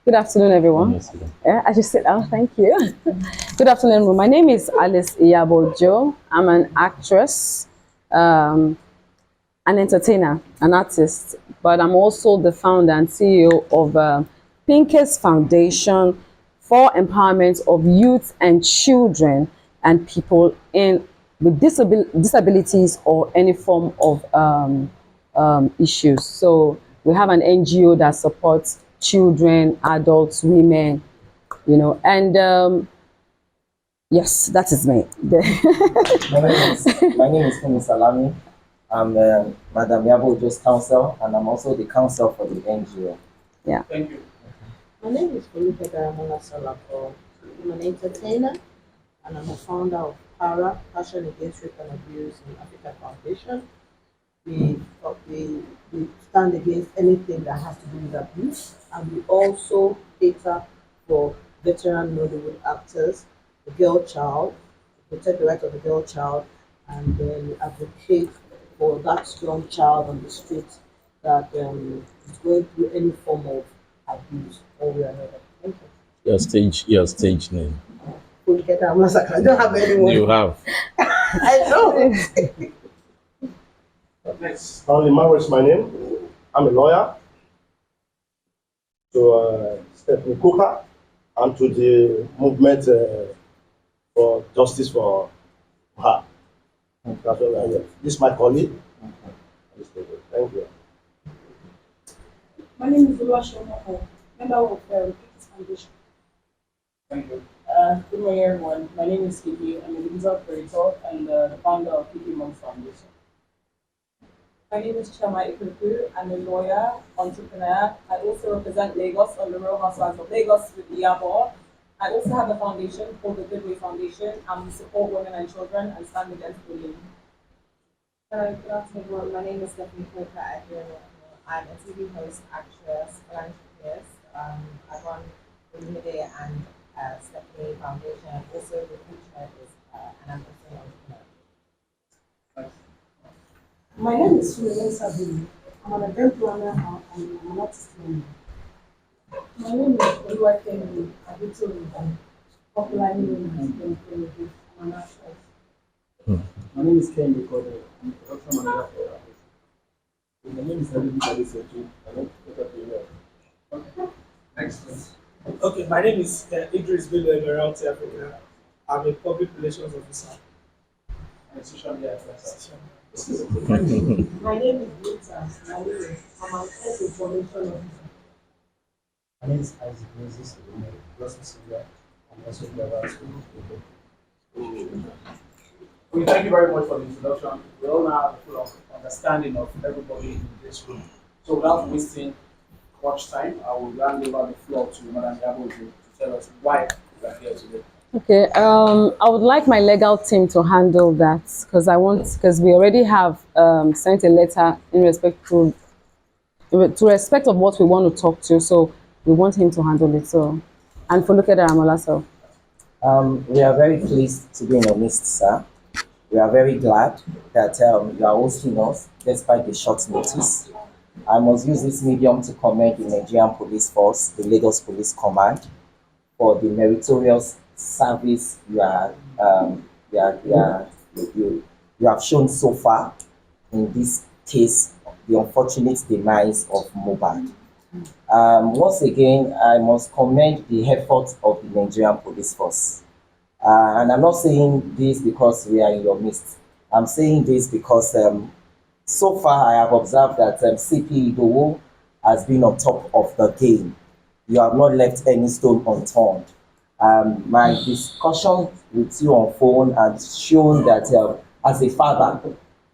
Good afternoon, everyone. Yeah, I should sit down. Thank you. Good afternoon, everyone. My name is Alice Iyabo Joe. I'm an actress, um, an entertainer, an artist, but I'm also the founder and CEO of Pinkest Foundation for empowerment of youth and children and people in with disabilities or any form of issues. So we have an NGO that supports children, adults, women, and yes, that is me. My name is Fumi Salami. I'm Madam Iyabo Joe's counsel, and I'm also the counsel for the NGO. Yeah. Thank you. My name is Felipe Garamola Salako. I'm an entertainer and I'm a founder of PARA, Passion Against Rape and Abuse in Africa Foundation. We stand against anything that has to do with abuse, and we also cater for veteran Nollywood actors, the girl child, to protect the rights of the girl child, and then we advocate for that strong child on the street that is going through any form of abuse or we are another. Thank you. Your stage name. We'll get that massacre. I don't have anyone. You have. I know. Next. Stanley Maro is my name. I'm a lawyer. To Stephanie Cooker and to the movement for justice for her. That's what I am. This is my colleague. Thank you. My name is Oluwaseun Moko, member of People's Foundation. Thank you. Good morning, everyone. My name is Kiki. I'm a digital creator and the founder of Kiki Moms Foundation. My name is Chama Ikuku. I'm a lawyer, entrepreneur. I also represent Lagos on the Royal Housewives of Lagos with Iyabo. I also have a foundation called the Goodway Foundation, and we support women and children and stand against bullying. Good afternoon, everyone. My name is Stephanie Coker. I'm a TV host, actress, philanthropist. I run the Media and Stephanie Foundation. Also, the future is an ambassador entrepreneur. My name is Suleiman Sabini. I'm an event planner and I'm an artist. My name is Oluwakemi Adetorun, popularly known as Kemi. I'm an actress. My name is Ken Decoder. I'm a production manager for that. My name is David Adeseju. I don't pick up the word. Excellent. Okay, my name is Idris Bello Emirati Africa. I'm a public relations officer and a social media advisor. My name is Rita. I'm an health information officer. My name is Isaac Moses. I'm a Russell Silver. I'm also the advisor. Okay, thank you very much for the introduction. We all now have a full understanding of everybody in this room. So without wasting much time, I will hand over the floor to Madam Iyabo to tell us why we are here today. Okay. I would like my legal team to handle that because we already have sent a letter in respect to respect of what we want to talk to. So we want him to handle it. So, and for look at Amola, so. We are very pleased to be in your midst, sir. We are very glad that you are hosting us despite the short notice. I must use this medium to commend the Nigerian Police Force, the Lagos Police Command, for the meritorious service you have shown so far in this case, the unfortunate demise of Mohbad. Once again, I must commend the efforts of the Nigerian Police Force. And I'm not saying this because we are in your midst. I'm saying this because so far I have observed that CP Idowu has been on top of the game. You have not left any stone unturned. My discussion with you on phone has shown that as a father,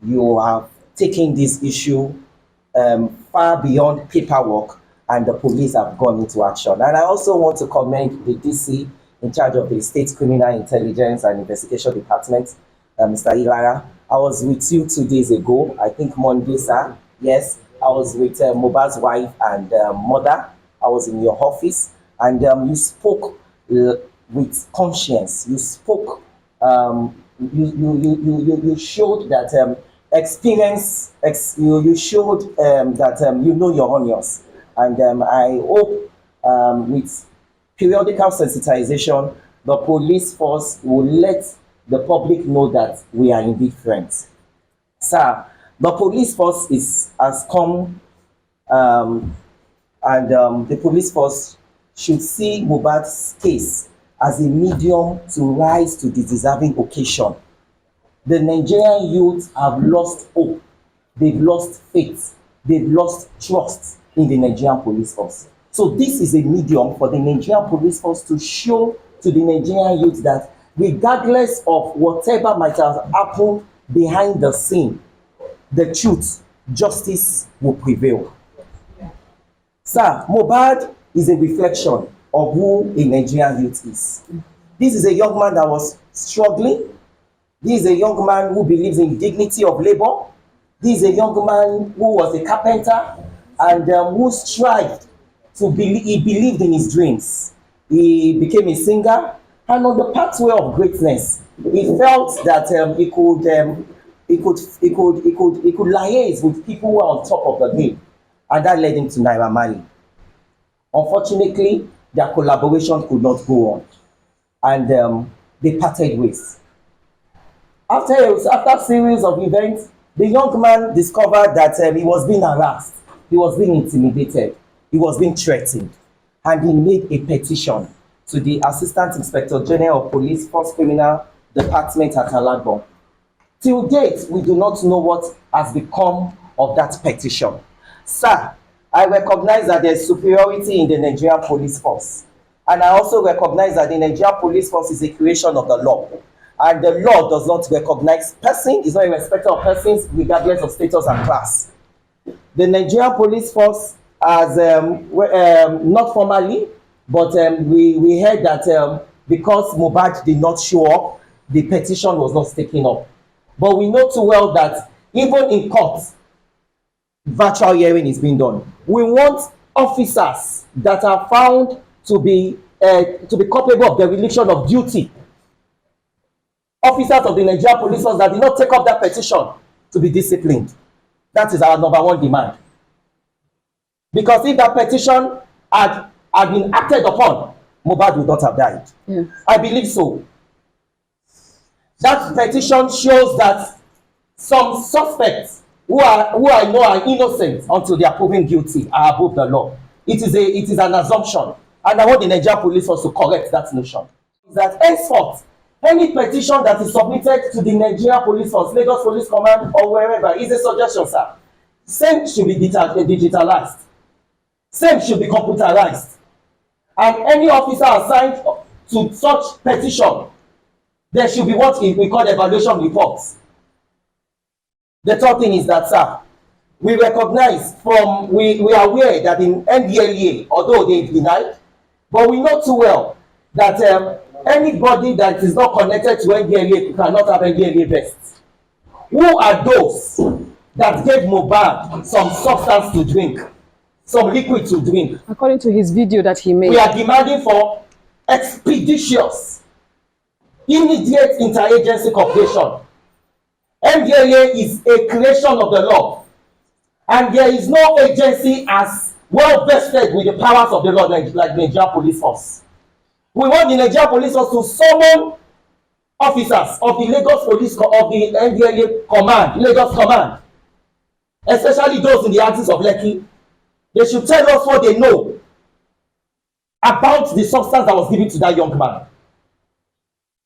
you have taken this issue far beyond paperwork, and the police have gone into action. And I also want to commend the DC in charge of the State Criminal Intelligence and Investigation Department, Mr. Ilara. I was with you 2 days ago, I think Monday, sir. Yes, I was with Mohbad's wife and mother. I was in your office, and you spoke with conscience. You spoke. You showed that experience. You showed that you know your onions, and I hope with periodical sensitization, the police force will let the public know that we are indeed friends. Sir, the police force has come, and the police force should see Mohbad's case as a medium to rise to the deserving occasion. The Nigerian youth have lost hope, they've lost faith, they've lost trust in the Nigerian police force. So this is a medium for the Nigerian police force to show to the Nigerian youth that regardless of whatever might have happened behind the scene, the truth, justice will prevail. Sir, Mohbad is a reflection of who a Nigerian youth is. This is a young man that was struggling. This is a young man who believes in dignity of labor. This is a young man who was a carpenter and who strived to believe. He believed in his dreams. He became a singer, and on the pathway of greatness, he felt that he could liaise with people who are on top of the game, and that led him to Naira Marley. Unfortunately, their collaboration could not go on, and they parted ways. After a series of events, the young man discovered that he was being harassed, he was being intimidated, he was being threatened, and he made a petition to the Assistant Inspector General of Police, First Criminal Department at Alagbon. Till date, we do not know what has become of that petition. Sir, I recognize that there is superiority in the Nigerian police force, and I also recognize that the Nigerian police force is a creation of the law. And the law does not recognize person, is not a respecter of persons, regardless of status and class. The Nigerian police force has, not formally, but we heard that because Mohbad did not show up, the petition was not taken up. But we know too well that even in court, virtual hearing is being done. We want officers that are found to be culpable of dereliction of duty, officers of the Nigerian police force that did not take up that petition, to be disciplined. That is our number one demand. Because if that petition had been acted upon, Mohbad would not have died. Yeah. I believe so. That petition shows that some suspects who I know are innocent until they are proven guilty are above the law. It is an assumption, and I want the Nigerian police force to correct that notion. That henceforth, any petition that is submitted to the Nigerian police force, Lagos Police Command, or wherever, is a suggestion, sir. Same should be digitalized. Same should be computerized. And any officer assigned to such petition, there should be what we call evaluation reports. The third thing is that, sir, we recognize we are aware that in NDLEA, although they've denied, but we know too well that anybody that is not connected to NDLEA cannot have NDLEA vests. Who are those that gave Mohbad some substance to drink, some liquid to drink? According to his video that he made. We are demanding for expeditious, immediate interagency cooperation. NDLEA is a creation of the law, and there is no agency as well vested with the powers of the law like Nigerian Police Force. We want the Nigerian Police Force to summon officers of the Lagos Police of the NDLEA Command, Lagos Command, especially those in the axis of Lekki. They should tell us what they know about the substance that was given to that young man.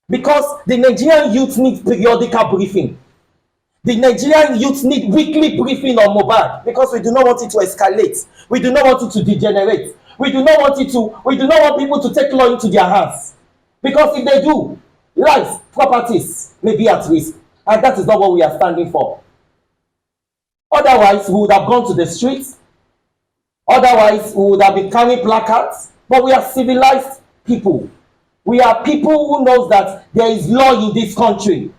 Because the Nigerian youth need periodical briefing. The Nigerian youth need weekly briefing on Mohbad, because we do not want it to escalate. We do not want it to degenerate. We do not want people to take law into their hands. Because if they do, lives, properties may be at risk. And that is not what we are standing for. Otherwise, we would have gone to the streets. Otherwise, we would have been carrying placards. But we are civilized people. We are people who knows that there is law in this country.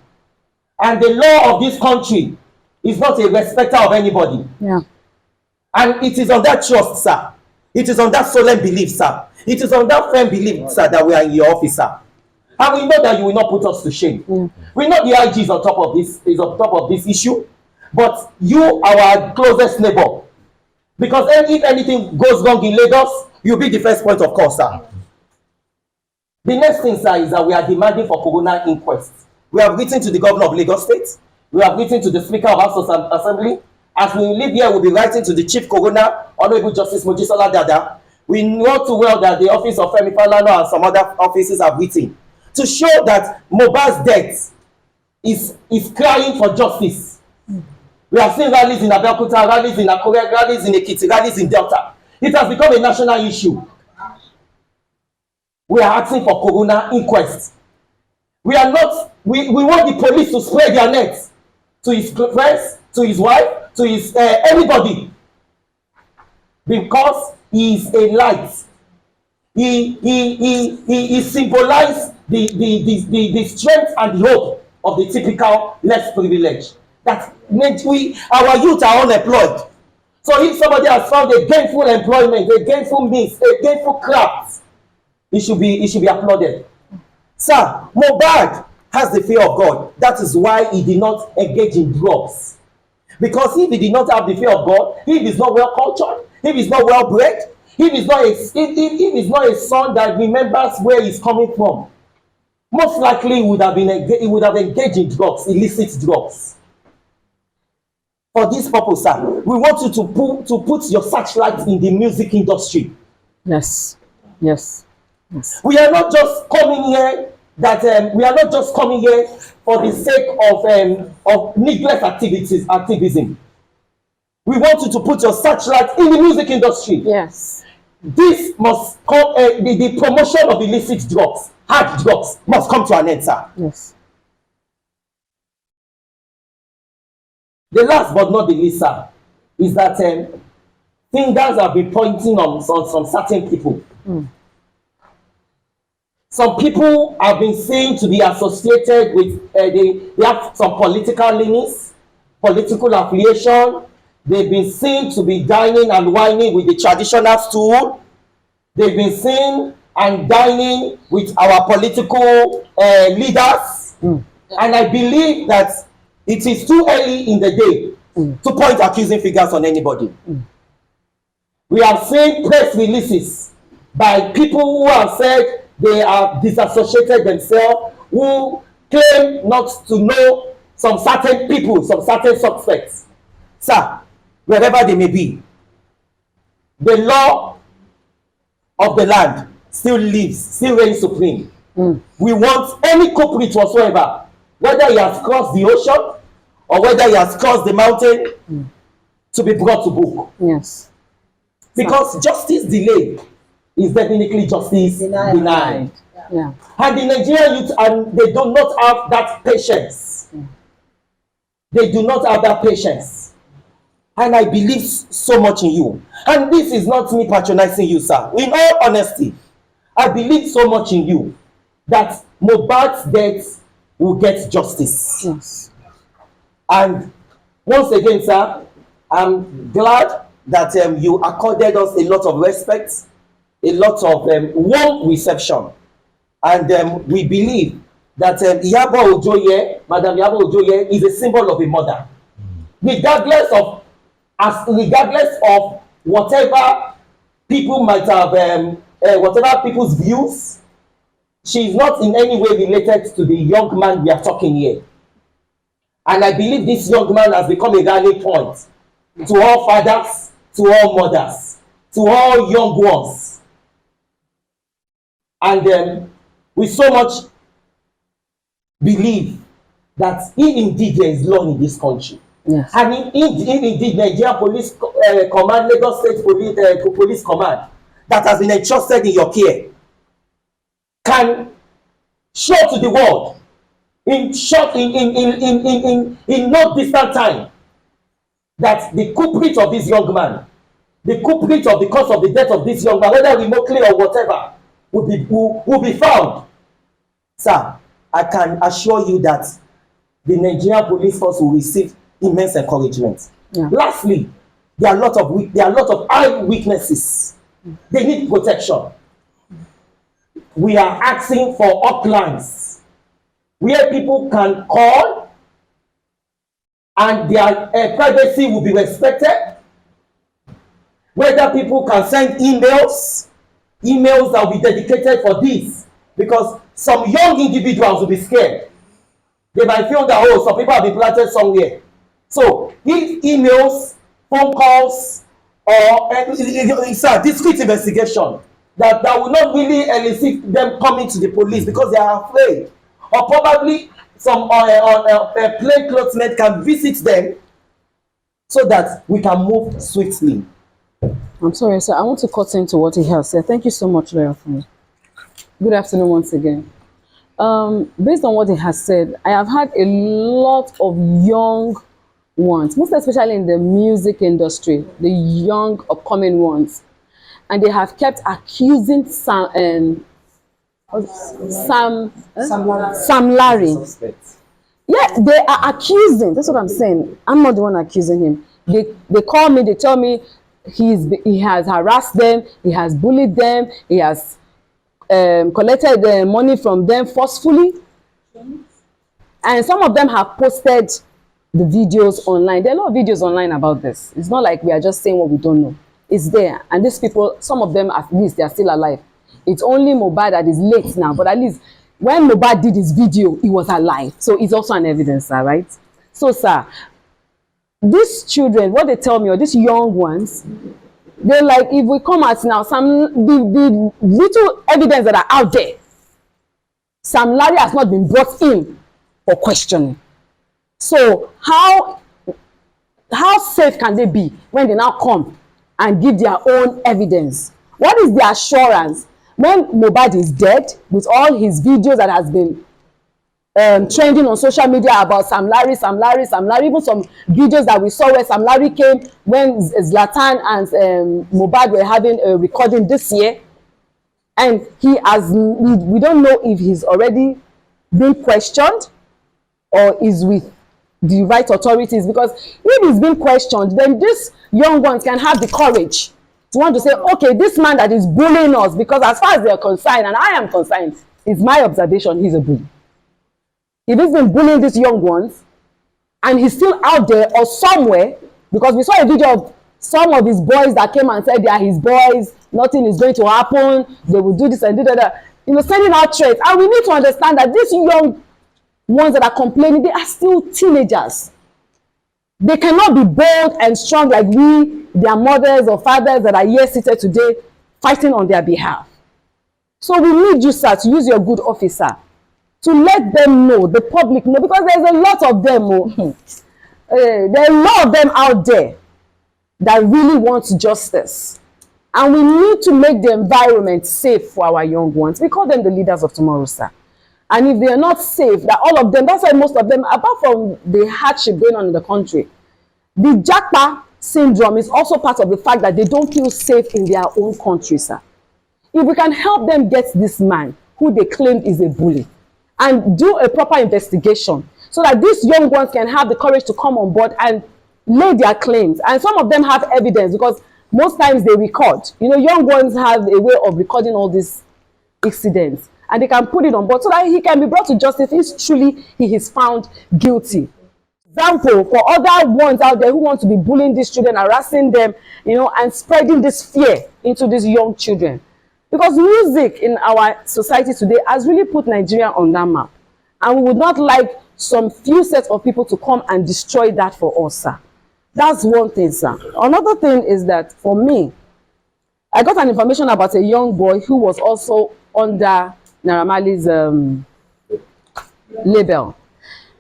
And the law of this country is not a respecter of anybody. Yeah. And it is on that trust, sir. It is on that solemn belief, sir. It is on that firm belief, sir, that we are in your office, sir. And we know that you will not put us to shame. We know the IG is on top of this issue. But you, our closest neighbor, because if anything goes wrong in Lagos, You'll be the first point of call, sir. The next thing, sir, is that we are demanding for coroner inquest. We have written to the governor of Lagos State. We have written to the Speaker of House of Assembly. As we live here, we'll be writing to the Chief Coroner, Honorable Justice Mojisola Dada. We know too well that the office of Femi Falana and some other offices have written to show that Mohbad's death is crying for justice. We have seen rallies in Abeokuta, rallies in Akure, rallies in Ekiti, rallies in Delta. It has become a national issue. We are asking for coroner inquest. We are not. We want the police to spread their nets to his friends, to his wife, to his anybody, because he is a light. He symbolized the strength and the hope of the typical less privileged. That our youth are unemployed. So if somebody has found a gainful employment, a gainful means, a gainful craft, it should be applauded. Sir, Mohbad has the fear of God. That is why he did not engage in drugs. Because if he did not have the fear of God, if he's not well cultured, if he's not well bred, if he's not a son that remembers where he's coming from, most likely he would have engaged in drugs, illicit drugs. For this purpose, sir, we want you to put your searchlight in the music industry. Yes. Yes. Yes. We are not just coming here for the sake of needless activism. We want you to put your searchlight in the music industry. Yes. This must come. The promotion of illicit drugs, hard drugs, must come to an end, sir. Yes. The last but not the least, sir, is that fingers have been pointing on some certain people. Some people have been seen to be associated with, they have some political leanings, political affiliation. They've been seen to be dining and whining with the traditional stool. They've been seen and dining with our political leaders. And I believe that it is too early in the day to point accusing fingers on anybody. We have seen press releases by people who have said they are disassociated themselves, who claim not to know some certain people, some certain suspects. Sir, wherever they may be, the law of the land still lives, still reigns supreme. We want any culprit whatsoever, whether he has crossed the ocean or whether he has crossed the mountain, to be brought to book. Yes. Because justice delayed is definitely justice denied. Yeah. And the Nigerian youth, and they do not have that patience. They do not have that patience. And I believe so much in you. And this is not me patronizing you, sir. In all honesty, I believe so much in you that Mohbad's death will get justice. Yes. And once again, sir, I'm glad that you accorded us a lot of respect, a lot of warm reception. And we believe that Iyabo Ojoye, Madam Iyabo Ojoye, is a symbol of a mother. Regardless of whatever people might have, whatever people's views, she is not in any way related to the young man we are talking here. And I believe this young man has become a rallying point to all fathers, to all mothers, to all young ones. And we so much believe that if indeed there is law in this country, Yes. and if indeed Nigeria Police Command, Lagos State Police Command, that has been entrusted in your care, can show to the world in no distant time that the culprit of this young man, the culprit of the cause of the death of this young man, whether remotely or whatever, will be found. Sir, I can assure you that the Nigerian police force will receive immense encouragement. Yeah. Lastly, there are a lot of eyewitnesses. They need protection. We are asking for hotlines where people can call and their privacy will be respected. Whether people can send emails emails that will be dedicated for this, because some young individuals will be scared. They might feel that, oh, some people have been planted somewhere. So if emails, phone calls, or it's a discreet investigation that will not really elicit them coming to the police because they are afraid, or probably some plainclothesmen can visit them so that we can move swiftly. I'm sorry, sir. I want to cut into what he has said. Thank you so much, Lawyer Fumi. Good afternoon once again. Based on what he has said, I have had a lot of young ones, most especially in the music industry, the young upcoming ones, and they have kept accusing Sam Larry. Yeah, they are accusing. That's what I'm saying. I'm not the one accusing him. They call me. They tell me he has harassed them. He has bullied them. He has collected the money from them forcefully, and some of them have posted the videos online. There are a lot of videos online about this. It's not like we are just saying what we don't know. It's there, and these people, some of them at least, they are still alive. It's only Mohbad that is late now, but at least when Mohbad did his video, he was alive. So it's also an evidence, sir, right? So, sir, these children, what they tell me, or these young ones, they're like, if we come out now, the little evidence that are out there, Sam Larry has not been brought in for questioning. So how safe can they be when they now come and give their own evidence? What is the assurance when Mohbad is dead, with all his videos that has been trending on social media about Sam Larry, even some videos that we saw where Sam Larry came when Zlatan and Mohbad were having a recording this year, and we don't know if he's already been questioned or is with the right authorities, because if he's been questioned, then these young ones can have the courage to want to say, okay, this man that is bullying us, because as far as they are concerned, and I am concerned, it's my observation, he's a bully. If he's been bullying these young ones and he's still out there or somewhere, because we saw a video of some of his boys that came and said they are his boys, nothing is going to happen, they will do this and do that, sending out threats. And we need to understand that these young ones that are complaining, they are still teenagers. They cannot be bold and strong like we, their mothers or fathers that are here seated today fighting on their behalf. So we need you, sir, to use your good officer to let them know, the public know, because there's a lot of them. There are a lot of them out there that really want justice. And we need to make the environment safe for our young ones. We call them the leaders of tomorrow, sir. And if they are not safe, that all of them, that's why most of them, apart from the hardship going on in the country, the Japa syndrome is also part of the fact that they don't feel safe in their own country, sir. If we can help them get this man, who they claimed is a bully, and do a proper investigation, so that these young ones can have the courage to come on board and lay their claims. And some of them have evidence, because most times they record. Young ones have a way of recording all these incidents, and they can put it on board so that he can be brought to justice if truly he is found guilty. Example for other ones out there who want to be bullying these children, harassing them, and spreading this fear into these young children. Because music in our society today has really put Nigeria on that map. And we would not like some few sets of people to come and destroy that for us, sir. That's one thing, sir. Another thing is that for me, I got an information about a young boy who was also under Naira Marley's label.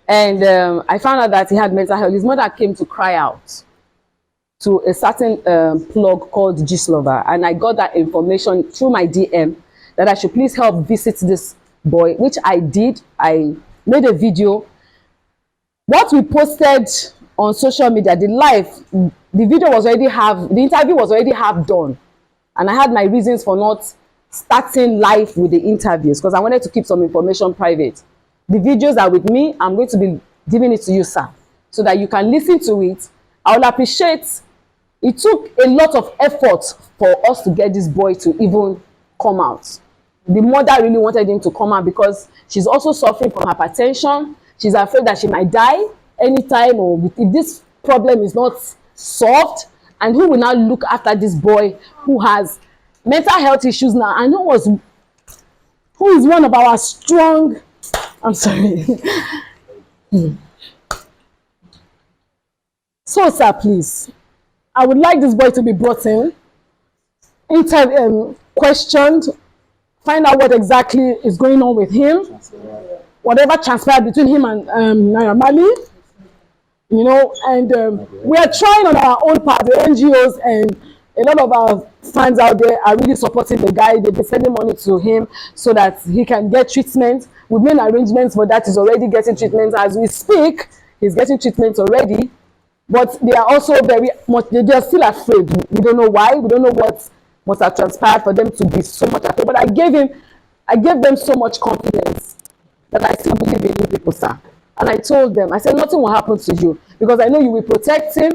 And I found out that he had mental health. His mother came to cry out to a certain blog called Gislover, and I got that information through my DM that I should please help visit this boy, which I did. I made a video. What we posted on social media, the video was already the interview was already half done, and I had my reasons for not starting live with the interviews, because I wanted to keep some information private. The videos are with me. I'm going to be giving it to you, sir, so that you can listen to it. I will appreciate. It took a lot of effort for us to get this boy to even come out. The mother really wanted him to come out because she's also suffering from hypertension. She's afraid that she might die anytime, or if this problem is not solved. And who will now look after this boy who has mental health issues now. I know was who is one of our strong, I'm sorry. So, sir, please, I would like this boy to be brought in, questioned, find out what exactly is going on with him, whatever transpired between him and Naira Marley, you know, and we are trying on our own part, the NGOs and a lot of our fans out there are really supporting the guy. They've been sending money to him so that he can get treatment. We've made arrangements for that. He's already getting treatment as we speak. He's getting treatment already. But they are also very much, they are still afraid. We don't know why. We don't know what must have transpired for them to be so much afraid. But I gave them so much confidence that I still believe in you people, sir. And I told them, I said, nothing will happen to you because I know you will protect him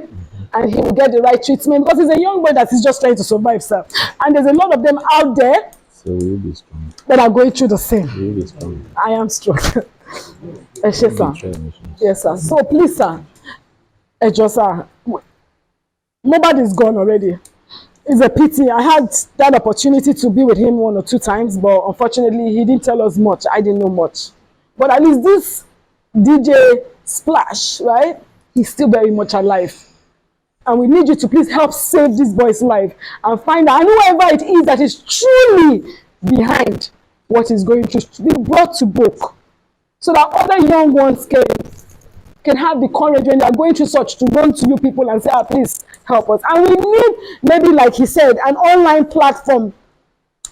and he will get the right treatment because he's a young boy that is just trying to survive, sir. And there's a lot of them out there So we will be strong. that are going through the same. We will be strong. I am strong. Yes, sir. Yes, sir. So please, sir. Sir. Mohbad is gone already. It's a pity. I had that opportunity to be with him 1 or 2 times, but unfortunately, he didn't tell us much. I didn't know much. But at least this DJ Splash, right? He's still very much alive. And we need you to please help save this boy's life and find out, and whoever it is that is truly behind what he's going through, to be brought to book so that other young ones can have the courage when they're going through such to run to you people and say, please help us. And we need, maybe like he said, an online platform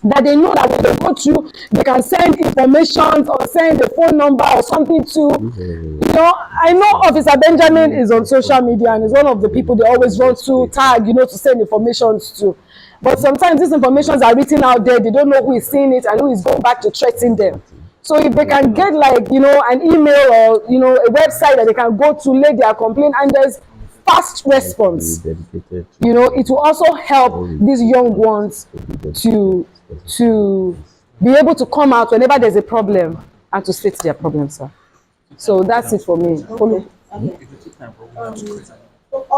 that they know that when they go through, they can send information or send a phone number or something to. You know, I know Officer Benjamin is on social media and is one of the people they always run to tag, you know, to send information to. But sometimes these informations are written out there. They don't know who is seeing it and who is going back to threaten them. So if they can get like, you know, an email or, you know, a website that they can go to lay their complaint and there's fast response, you know, it will also help these young ones to be able to come out whenever there's a problem and to state their problem, sir. So that's it for me. So our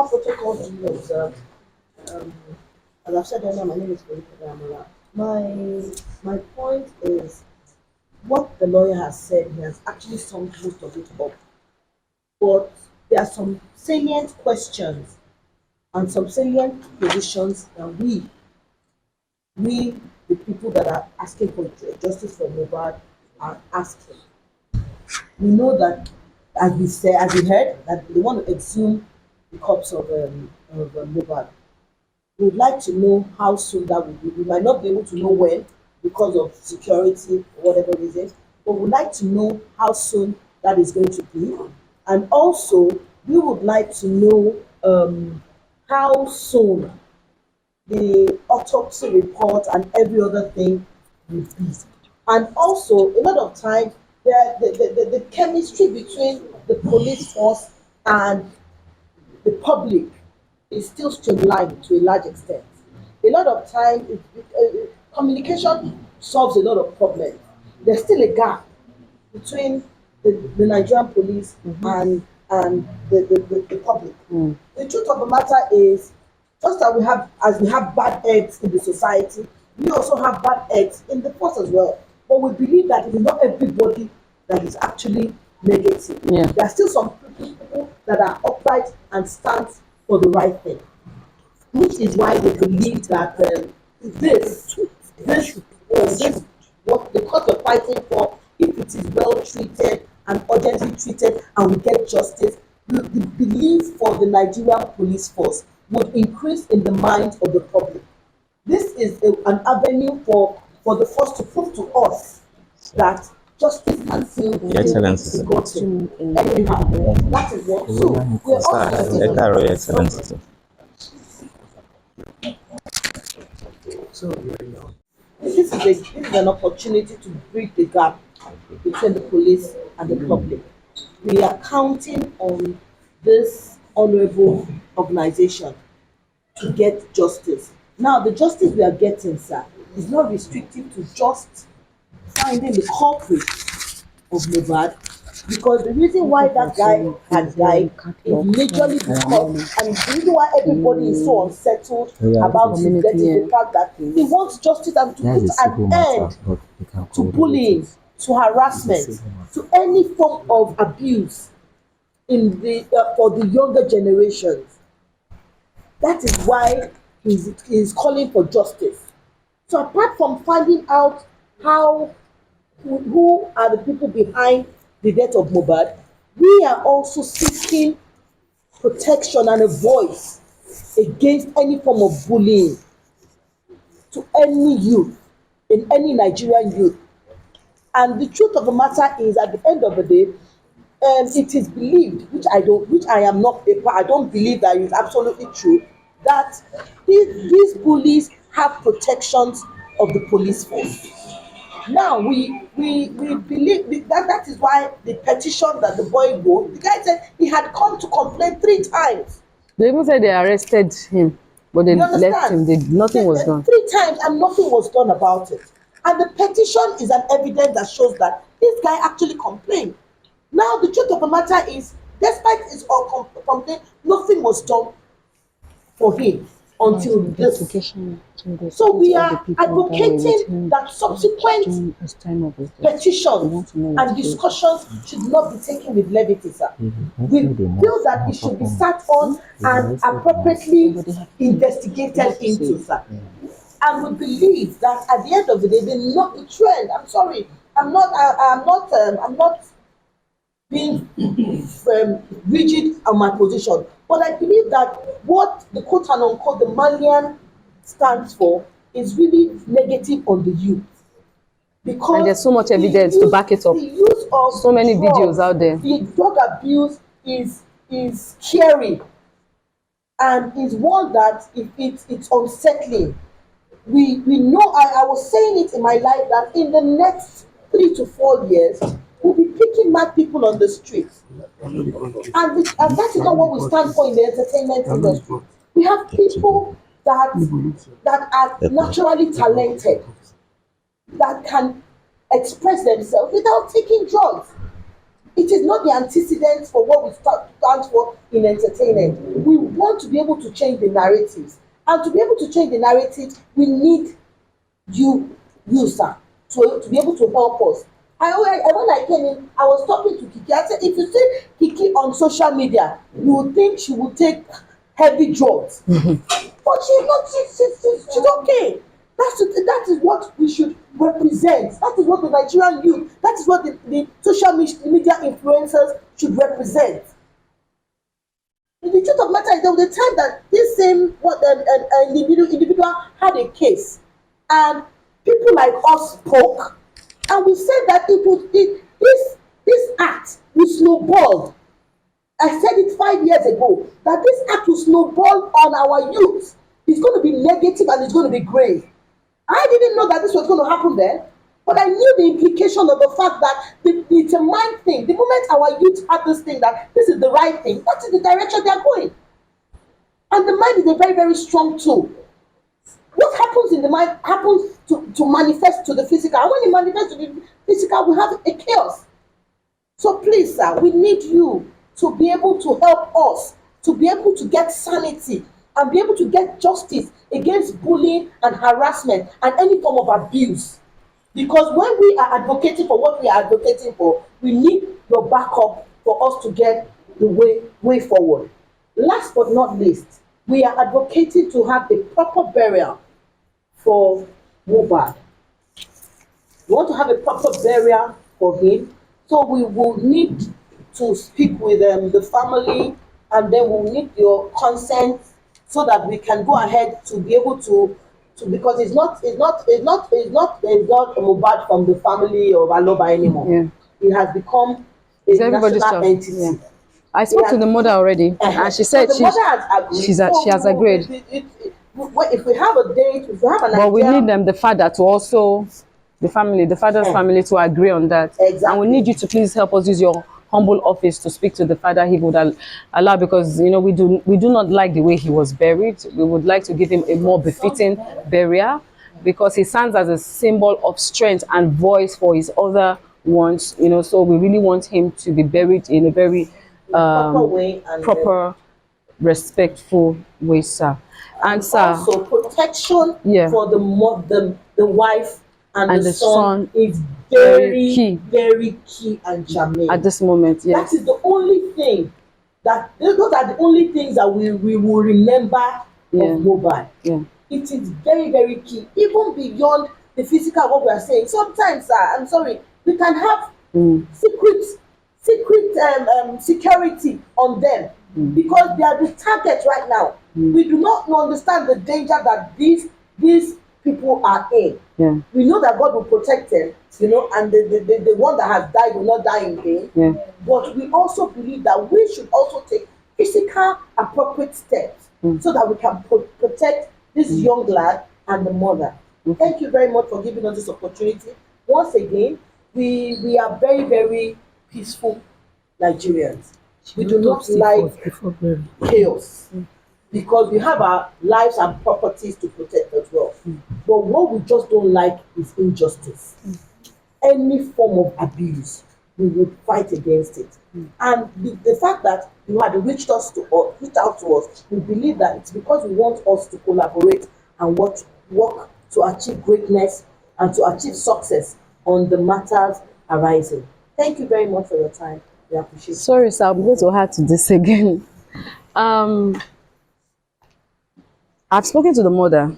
protocol to you observe, as I've said earlier, my name is Felipe Damola. My point is, what the lawyer has said, he has actually summed most of it up. But there are some salient questions and some salient positions that we, the people that are asking for justice for Mohbad, are asking. We know that, as we heard, that they want to exhume the corpse of Mohbad. We would like to know how soon that will be. We might not be able to know when because of security or whatever reason, but we'd like to know how soon that is going to be. And also, we would like to know how soon the autopsy report and every other thing will be. And also, a lot of times, the chemistry between the police force and the public is still streamlined to a large extent. A lot of times, communication solves a lot of problems. There's still a gap between the Nigerian police and the public. The truth of the matter is, just as we have bad eggs in the society, we also have bad eggs in the force as well. But we believe that it is not everybody that is actually negative. Yeah. There are still some people that are upright and stand for the right thing, which is why they believe that what the court we're fighting for, if it is well treated and urgently treated and we get justice, the belief for the Nigerian police force would increase in the minds of the public. This is an avenue for the force to prove to us that justice and still Excellency. gotten. Anyhow, that is what. So we're also Excellency. this is an opportunity to bridge the gap between the police and the public. We are counting on this honorable organization to get justice. Now, the justice we are getting, sir, is not restricted to just finding the culprit of Mohbad, Because the reason why that guy had died is majorly because, and the reason why everybody is so unsettled about his death is the fact that he wants justice and to put an end to bullying, to harassment, to any form of abuse in the for the younger generations. That is why he's calling for justice. So apart from finding out how who are the people behind the death of Mohbad, we are also seeking protection and a voice against any form of bullying to any youth, in any Nigerian youth. And the truth of the matter is, at the end of the day, it is believed, which I am not I don't believe that is absolutely true, that these bullies have protections of the police force. Now we believe that is why the petition that the boy wrote, the guy said he had come to complain 3 times. They even said they arrested him, but they left him. Nothing was done. 3 times and nothing was done about it. And the petition is an evidence that shows that this guy actually complained. Now the truth of the matter is, despite his complaint, nothing was done for him until this. So we are advocating that subsequent petitions and discussions should not be taken with levity, sir. We feel that it should be sat on and appropriately investigated into, sir. And we believe that at the end of the day, the trend. I'm sorry, I'm not being rigid on my position, but I believe that what the quote and unquote the Malian stands for is really negative on the youth. Because and there's so much evidence to back it up. The use of so many videos out there. The drug abuse is scary, and is one that it's unsettling. We know, I was saying it in my life, that in the next 3 to 4 years, we'll be picking mad people on the streets. And that is not what we stand for in the entertainment industry. We have people that are naturally talented, that can express themselves without taking drugs. It is not the antecedents for what we stand for in entertainment. We want to be able to change the narratives. And to be able to change the narrative, we need you sir, to be able to help us. When I came in, I was talking to Kiki. I said, if you see Kiki on social media, you would think she would take heavy drugs. But she's not, she's okay. That is what we should represent. That is what the Nigerian youth, that is what the social media influencers should represent. The truth of the matter is, there was a time that this same individual had a case, and people like us spoke, and we said that this act will snowball. I said it 5 years ago, that this act will snowball on our youth. It's going to be negative and it's going to be grave. I didn't know that this was going to happen then, but I knew the implication of the fact that it's a mind thing. The moment our youth have this thing that this is the right thing, that is the direction they are going. And the mind is a very, very strong tool. What happens in the mind happens to manifest to the physical. And when it manifests to the physical, we have a chaos. So please, sir, we need you to be able to help us, to be able to get sanity and be able to get justice against bullying and harassment and any form of abuse. Because when we are advocating for what we are advocating for, we need your backup for us to get the way forward. Last but not least, we are advocating to have a proper burial for Mohbad. We want to have a proper burial for him, so we will need to speak with the family, and then we'll need your consent so that we can go ahead to be able to because it's not Mohbad from the family of Aloba anymore. Yeah. It has become a national entity. Yeah. I spoke to the mother already, and she said she has agreed. If we have a date, if we have an idea, but we need the father to also, the father's family to agree on that. Exactly. And we need you to please help us use your humble office to speak to the father. He would allow, because we do not like the way he was buried. We would like to give him a more befitting burial, because he stands as a symbol of strength and voice for his other wants, so we really want him to be buried in a very Proper way and proper, respectful way, sir. And sir, also protection yeah, for the mother, the wife, and the son is very key. very key and germane At this moment, yes. That is the only thing that those are the only things that we will remember of Mohbad. Yeah. It is very, very key, even beyond the physical, what we are saying. Sometimes, I'm sorry, we can have secret security on them because they are the target right now. We do not understand the danger that these people are in. Yeah. We know that God will protect them, and the one that has died will not die in vain. Yeah. But we also believe that we should also take physical appropriate steps so that we can protect this young lad and the mother. Thank you very much for giving us this opportunity. Once again, we are very, very peaceful Nigerians. We do not like chaos because we have our lives and properties to protect as well. But what we just don't like is injustice. Any form of abuse, we would fight against it. And the fact that you had reached out to us, we believe that it's because we want us to collaborate and work to achieve greatness and to achieve success on the matters arising. Thank you very much for your time. We appreciate it. Sorry, sir, I'm going to add to this again. I've spoken to the mother,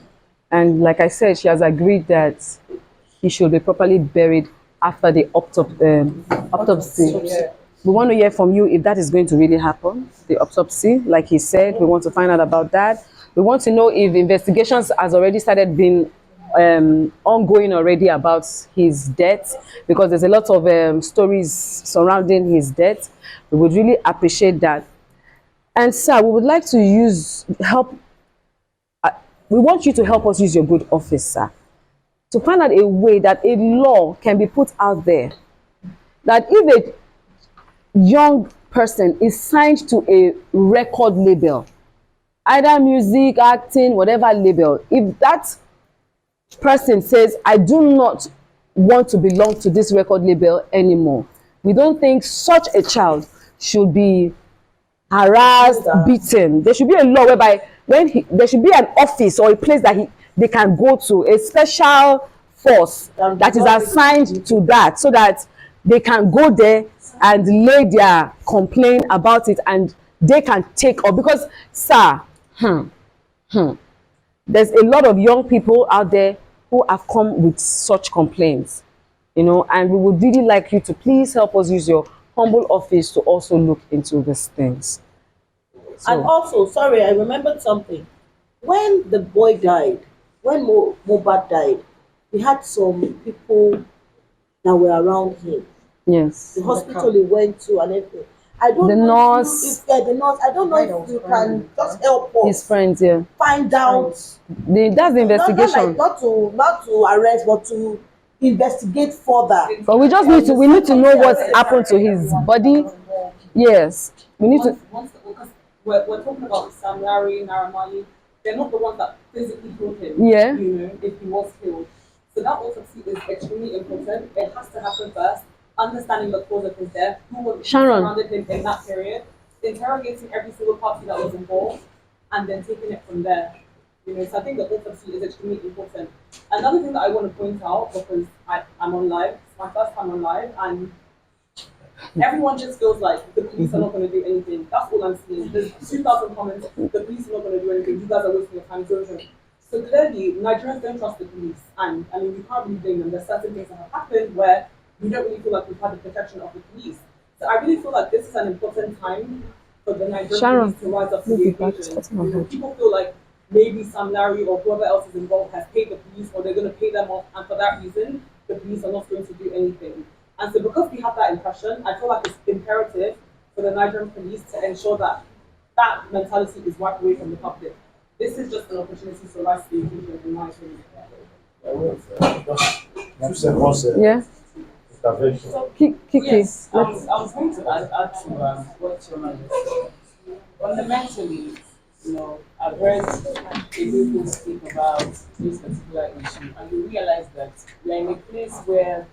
and like I said, she has agreed that he should be properly buried after the autopsy. Yeah. We want to hear from you if that is going to really happen, the autopsy, like he said. We want to find out about that. We want to know if investigations has already started being ongoing already about his death, because there's a lot of stories surrounding his death. We would really appreciate that. And sir, we would like to we want you to help us use your good office, sir, to find out a way that a law can be put out there that if a young person is signed to a record label, either music, acting, whatever label, if that person says, I do not want to belong to this record label anymore, we don't think such a child should be harassed, beaten. There should be a law whereby there should be an office or a place that they can go to, a special force that is assigned to that, so that they can go there and lay their complaint about it and they can take up. Because, sir, there's a lot of young people out there who have come with such complaints, and we would really like you to please help us use your humble office to also look into these things. And also, sorry, I remembered something. When the boy died, when Mohbad died, we had some people that were around him. Yes. The hospital he went to and everything. I don't The know nurse. the nurse. I don't know if you can just help us. His friends, yeah. Find out. That's the investigation. Not to arrest, but to investigate further. But we just need to know what happened to his body. Yes. We need to. Because we're talking about Sam Larry, Naramali. They're not the ones that physically killed him. Yeah. If he was killed. So that autopsy is extremely important. It has to happen first. Understanding the cause of his death, who surrounded him in that period, interrogating every single party that was involved, and then taking it from there. So I think the autopsy is extremely important. Another thing that I want to point out, because I'm on live, it's my first time on live, and everyone just feels like the police are not going to do anything. That's all I'm seeing. There's 2,000 comments, the police are not going to do anything, you guys are wasting your time. So clearly, Nigerians don't trust the police, and I mean, you can't really blame them. There's certain things that have happened where we don't really feel like we've had the protection of the police. So I really feel like this is an important time for the Nigerian police to rise up to the occasion. People feel like maybe Sam Larry or whoever else is involved has paid the police, or they're going to pay them off, and for that reason, the police are not going to do anything. And so because we have that impression, I feel like it's imperative for the Nigerian police to ensure that that mentality is wiped away from the public. This is just an opportunity to rise to the occasion, in my opinion. Just 2 seconds. Yeah. Intervention. So, yes, I was going to add to what Chairman said. Fundamentally, I've heard people speak about this particular issue, and you realize that we're in a place where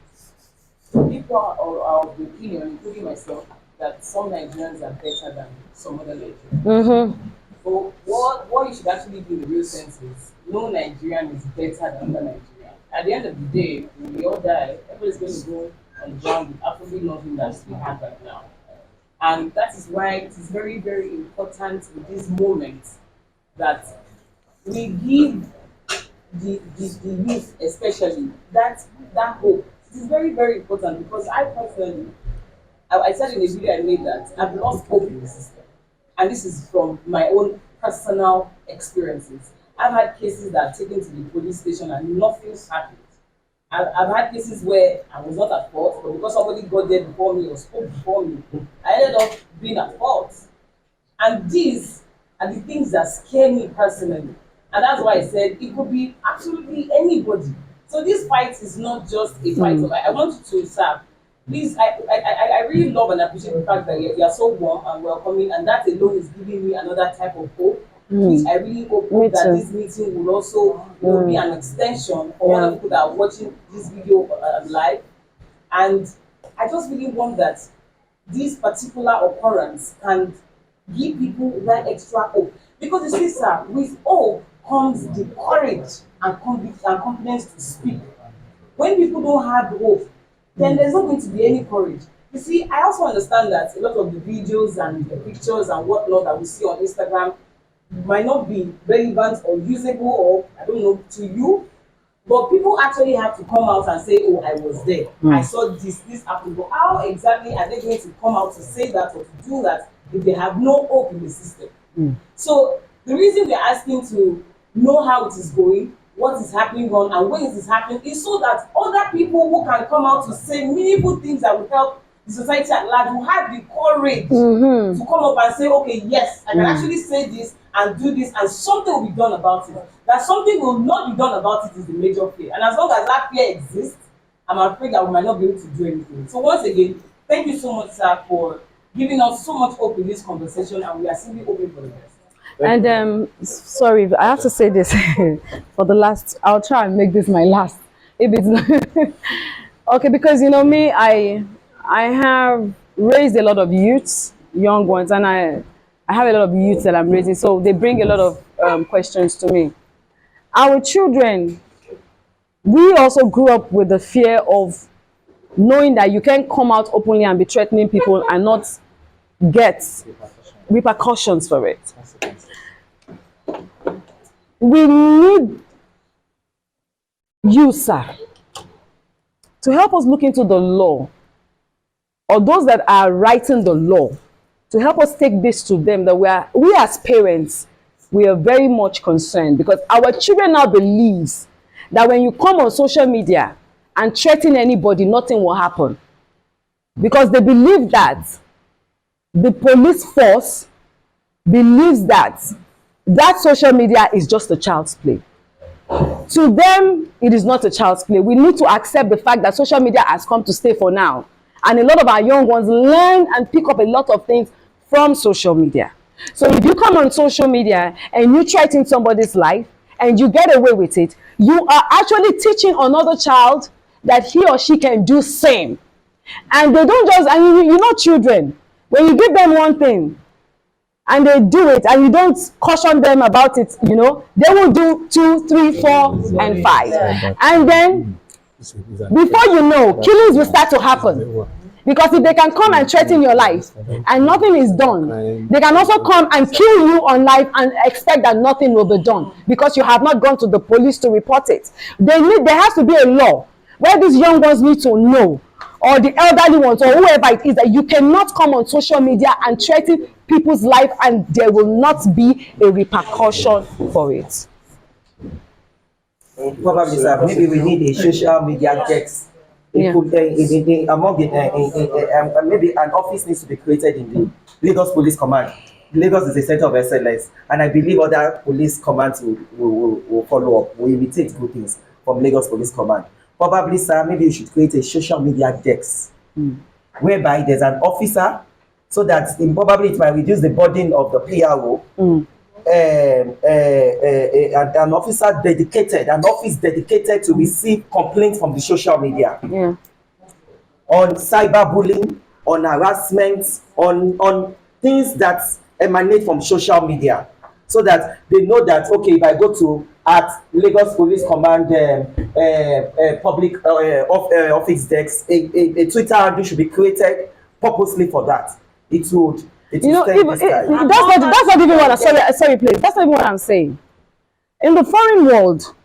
people are of the opinion, including myself, that some Nigerians are better than some other Nigerians. Mm-hmm. So what you should actually do in the real sense is no Nigerian is better than other Nigerian. At the end of the day, when we all die, everybody's going to go on the ground with absolutely nothing that we have right now. And that is why it is very, very important in this moment that we give the youth especially that hope. It is very, very important because I personally I said in a video I made that I've lost hope in the system. And this is from my own personal experiences. I've had cases that I've taken to the police station and nothing's happened. I've had cases where I was not at fault, but because somebody got there before me or spoke before me, I ended up being at fault. And these are the things that scare me personally. And that's why I said it could be absolutely anybody. So this fight is not just a fight of I want you to serve. Please, I really love and appreciate the fact that you're so warm and welcoming, and that alone is giving me another type of hope. Which I really hope Me that too. this meeting will also be an extension for all the people that are watching this video live. And I just really want that this particular occurrence can give people that extra hope. Because you see, sir, with hope comes the courage and confidence to speak. When people don't have hope, then there's not going to be any courage. You see, I also understand that a lot of the videos and the pictures and whatnot that we see on Instagram might not be relevant or usable or I don't know to you, but people actually have to come out and say, "Oh, I was there. I saw this happen." But how exactly are they going to come out to say that or to do that if they have no hope in the system? So the reason we're asking to know how it is going, what is happening on, and when it is happening, is so that other people who can come out to say meaningful things that will help the society at large will have the courage to come up and say, okay, yes, I can actually say this and do this, and something will be done about it. That something will not be done about it is the major fear. And as long as that fear exists, I'm afraid that we might not be able to do anything. So once again, thank you so much, sir, for giving us so much hope in this conversation, and we are simply hoping for the best. And sorry, I have to say this for the last. I'll try and make this my last. If it's not okay, because you know me, I have raised a lot of youths, young ones, and I have a lot of youths that I'm raising, so they bring a lot of questions to me. Our children, we also grew up with the fear of knowing that you can come out openly and be threatening people and not get repercussions for it. We need you, sir, to help us look into the law, or those that are writing the law, to help us take this to them, that we as parents, we are very much concerned because our children now believes that when you come on social media and threaten anybody, nothing will happen. Because they believe that the police force believes that social media is just a child's play. To them, it is not a child's play. We need to accept the fact that social media has come to stay for now. And a lot of our young ones learn and pick up a lot of things from social media. So if you come on social media and you threaten somebody's life and you get away with it, you are actually teaching another child that he or she can do same. And they don't just, and you know children, when you give them one thing, and they do it and you don't caution them about it, you know, they will do 2, 3, 4, and 5. And then before you know, killings will start to happen. Because if they can come and threaten your life and nothing is done, they can also come and kill you on life and expect that nothing will be done because you have not gone to the police to report it. There has to be a law where these young ones need to know, or the elderly ones, or whoever it is, that you cannot come on social media and threaten people's life and there will not be a repercussion for it. Probably, sir, maybe we need a social media desk. Yeah. Among the, maybe an office needs to be created in the Lagos Police Command. Lagos is a center of excellence, and I believe other police commands will follow up, will imitate good things from Lagos Police Command. Probably, sir, maybe you should create a social media desk whereby there's an officer, so that probably it might reduce the burden of the PRO. An officer dedicated, an office dedicated to receive complaints from the social media. Yeah. on cyberbullying, on harassment, on things that emanate from social media, so that they know that, okay, if I go to at Lagos Police Command public office desk, a Twitter handle should be created purposely for that. It would You know, stem this guy. that's not even what I'm sorry, please. That's not even what I'm saying. In the foreign world,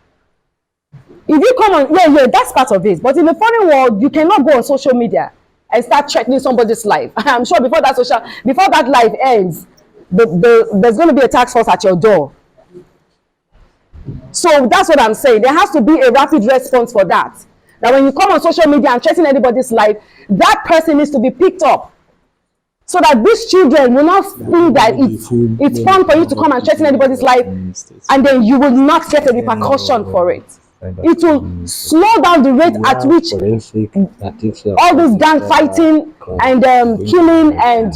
if you come on, yeah, that's part of it. But in the foreign world, you cannot go on social media and start threatening somebody's life. I'm sure before that life ends, there's going to be a task force at your door. So that's what I'm saying. There has to be a rapid response for that. That when you come on social media and threaten anybody's life, that person needs to be picked up. So that these children will not think that it's fun for you to come and threaten anybody's life, and then you will not get a repercussion for it. It will slow down the rate at which all this gang fighting and killing and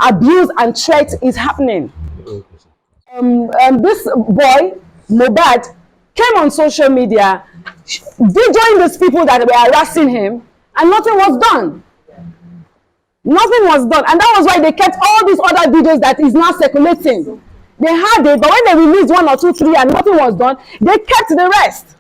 abuse and threat is happening. This boy, Mohbad, came on social media, did join these people that were harassing him, and nothing was done. Nothing was done, and that was why they kept all these other videos that is now circulating. They had it, but when they released 1 or 2, 3 and nothing was done, they kept the rest,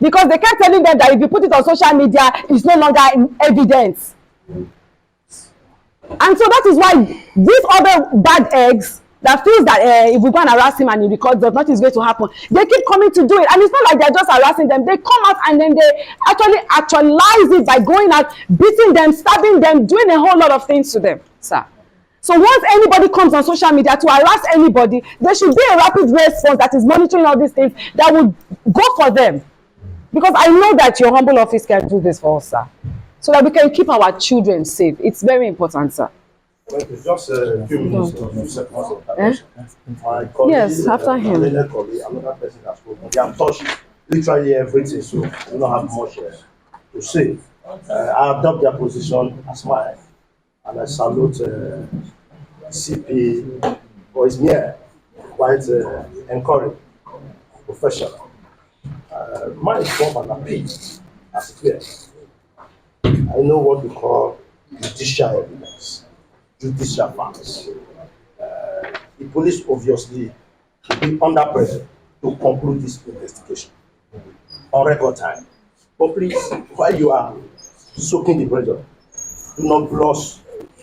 because they kept telling them that if you put it on social media, it's no longer evidence. And so that is why these other bad eggs that feels that if we go and harass him and he records us, nothing is going to happen, they keep coming to do it. And it's not like they're just harassing them. They come out and then they actually actualize it by going out, beating them, stabbing them, doing a whole lot of things to them, sir. So once anybody comes on social media to harass anybody, there should be a rapid response that is monitoring all these things that would go for them. Because I know that your humble office can do this for us, sir, so that we can keep our children safe. It's very important, sir. Thank you. Just a few minutes, a few seconds of attention. My colleague, Yes, after him. Another colleague, another person has spoken. They have touched literally everything, so we don't have much to say. I adopt their position as mine, and I salute CP for his mere quite encouraging, professional. Mine is more an appeal as clear. I know what we call judicial evidence, judicial facts. The police obviously will be under pressure to conclude this investigation on record time. But please, while you are soaking the pressure, do not gloss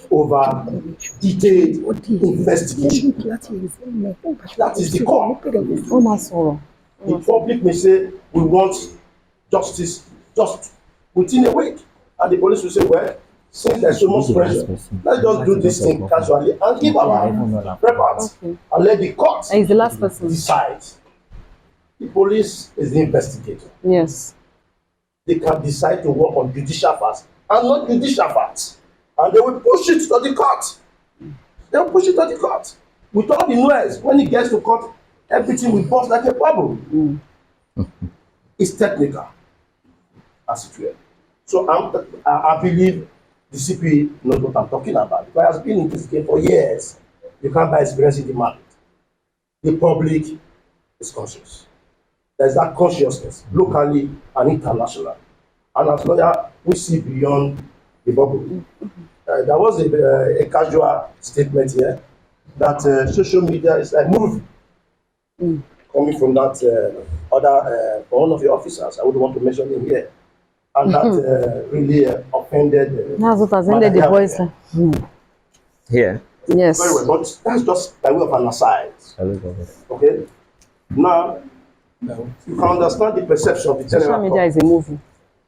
over detailed investigation. That is the core. The public may say we want justice just within a week, and the police will say, well, since there's so much pressure, let's just do this thing casually and give our reports and let the court And he's the last person. decide. The police is the investigator. Yes. They can decide to work on judicial facts and not judicial facts, and they will push it to the court. They will push it to the court. With all the noise, when it gets to court, everything will burst like a bubble. It's technical, as it were. So I believe the CP knows what I'm talking about, because he has been in this game for years. You can't buy experience in the market. The public is conscious. There's that consciousness, locally and internationally. And as lawyer, we see beyond the bubble. There was a casual statement here that social media is a movie. Coming from that from one of the officers, I wouldn't want to mention him here, and that really offended. That's what has ended the boys. Here. Yes. Very well, but that's just by way of an aside. Okay. Now, you can understand the perception of the Social general media is a movie.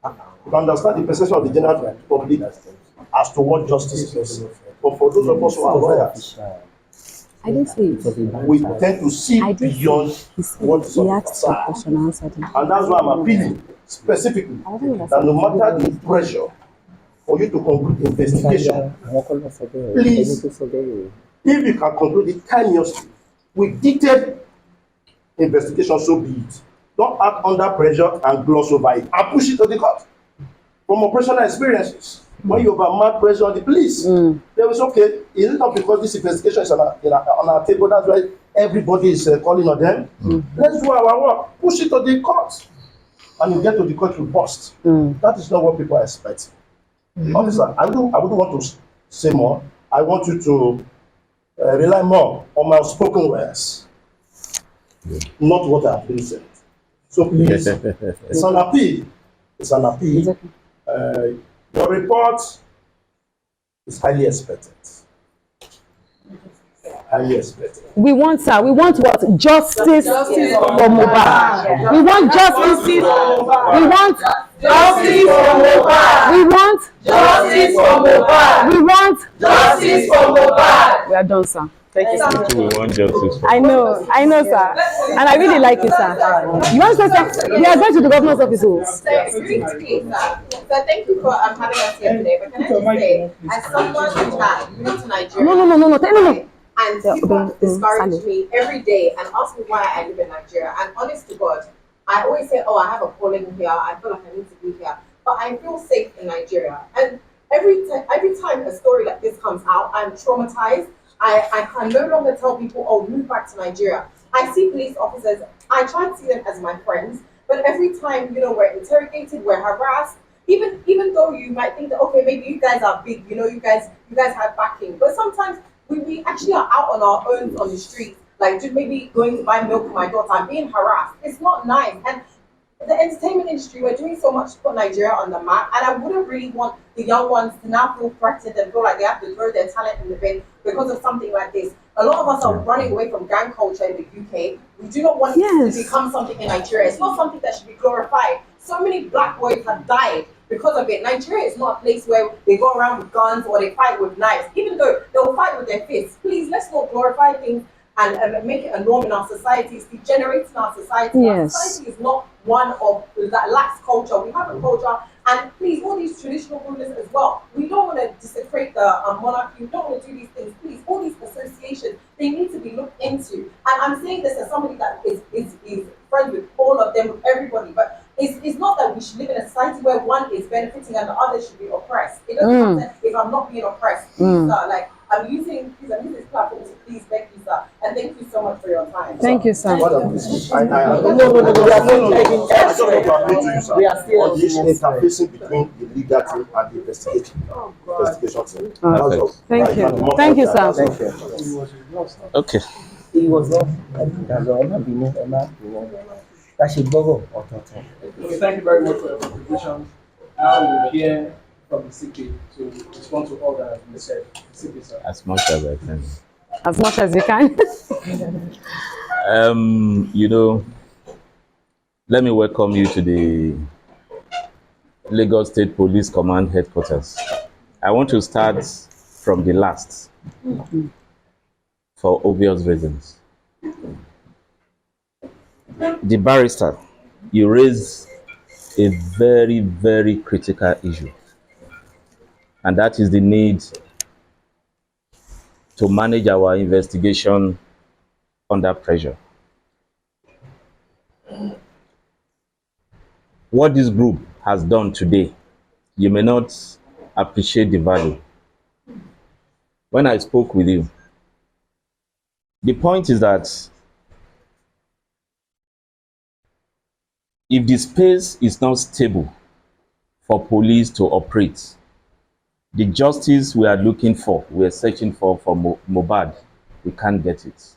You can understand the perception of the general public as to what justice is. But for those of us who are lawyers, I didn't see it. we tend to see beyond what is on the facade. And that's why I'm appealing specifically that no matter the pressure for you to conclude the investigation, please, if you can conclude it timeously with detailed investigation, so be it. Don't act under pressure and gloss over it and push it to the court. From operational experiences, when you overmatch pressure on the police, they will say, okay, is it not because this investigation is on our table, that's why everybody is calling on them? Let's do our work, push it to the court, and you get to the court, you bust. That is not what people are expecting. Officer, I wouldn't want to say more. I want you to rely more on my spoken words, not what I have been said. So please, it's an appeal. It's an appeal. Exactly. Your report is highly expected. Highly expected. We want, sir, we want what? Justice for Mohbad. We want justice. We want justice for Mohbad. We want justice for Mohbad. We want justice for Mohbad. We are done, sir. Thank you, sir. We want justice for I know, sir. And I really like it, sir. You want to say, sir? We are going to the governor's office. So, briefly, sir. So, thank you for having us here today. But can I just say, as someone that moved to Nigeria, No. and people discourage me every day and ask me why I live in Nigeria. And honest to God, I always say, oh, I have a calling here. I feel like I need to be here. But I feel safe in Nigeria. And every time a story like this comes out, I'm traumatized. I can no longer tell people, oh, move back to Nigeria. I see police officers. I try to see them as my friends. But every time, we're interrogated, we're harassed. Even though you might think that, okay, maybe you guys are big, you guys have backing. But sometimes we actually are out on our own on the streets, like just maybe going to buy milk for my daughter. I'm being harassed. It's not nice. And the entertainment industry, we're doing so much to put Nigeria on the map, and I wouldn't really want the young ones to now feel threatened and feel like they have to throw their talent in the bin because of something like this. A lot of us are running away from gang culture in the UK. We do not want it to become something in Nigeria. It's not something that should be glorified. So many black boys have died because of it. Nigeria is not a place where they go around with guns or they fight with knives, even though they'll fight with their fists. Please, let's not glorify things and make it a norm in our society. It's degenerating our society. Yes. Our society is not one of that lacks culture. We have a culture, and please, all these traditional rulers as well. We don't want to desecrate the monarchy. We don't want to do these things. Please, all these associations, they need to be looked into. And I'm saying this as somebody that is friends with all of them, with everybody, but it's not that we should live in a society where one is benefiting and the other should be oppressed. It doesn't matter if I'm not being oppressed. Please, sir, I'm using this platform to please beg you, sir, and thank you so much for your time. Thank you, sir. Madam, please, I just want to appeal to you, sir, on the interfacing between the legal team and the investigation team. Thank you. Thank you, sir. Thank you. Okay. It was not that should go. Okay, thank you very much for your contribution. Now we'll hear from the CP to respond to all that has been said. CP, sir. As much as I can. As much as you can. Let me welcome you to the Lagos State Police Command headquarters. I want to start from the last for obvious reasons. The barrister, you raise a very, very critical issue, and that is the need to manage our investigation under pressure. What this group has done today, you may not appreciate the value. When I spoke with you, the point is that if the space is not stable for police to operate, the justice we are looking for, we are searching for Mohbad, we can't get it.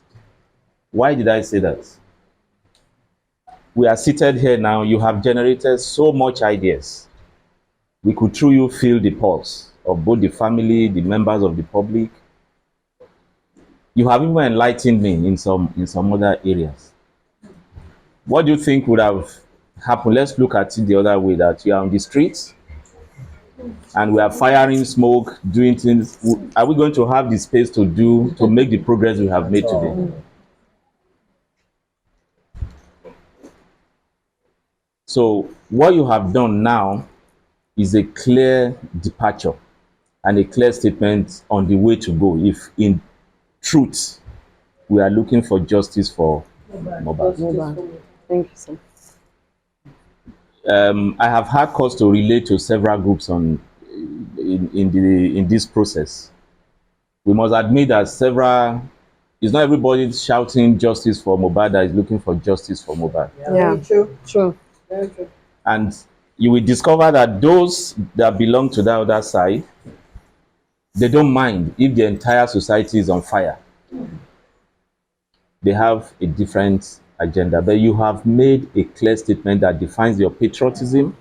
Why did I say that? We are seated here now, you have generated so much ideas. We could through you feel the pulse of both the family, the members of the public. You have even enlightened me in some other areas. What do you think would have happened? Let's look at it the other way, that you are on the streets and we are firing smoke, doing things. Are we going to have the space to make the progress we have made today? So what you have done now is a clear departure and a clear statement on the way to go if in truth we are looking for justice for Mohbad. Thank you, sir. I have had cause to relate to several groups in this process. We must admit that it's not everybody shouting justice for Mohbad that is looking for justice for Mohbad. Yeah, true. Very true. And you will discover that those that belong to that other side, they don't mind if the entire society is on fire. They have a different agenda, but you have made a clear statement that defines your patriotism,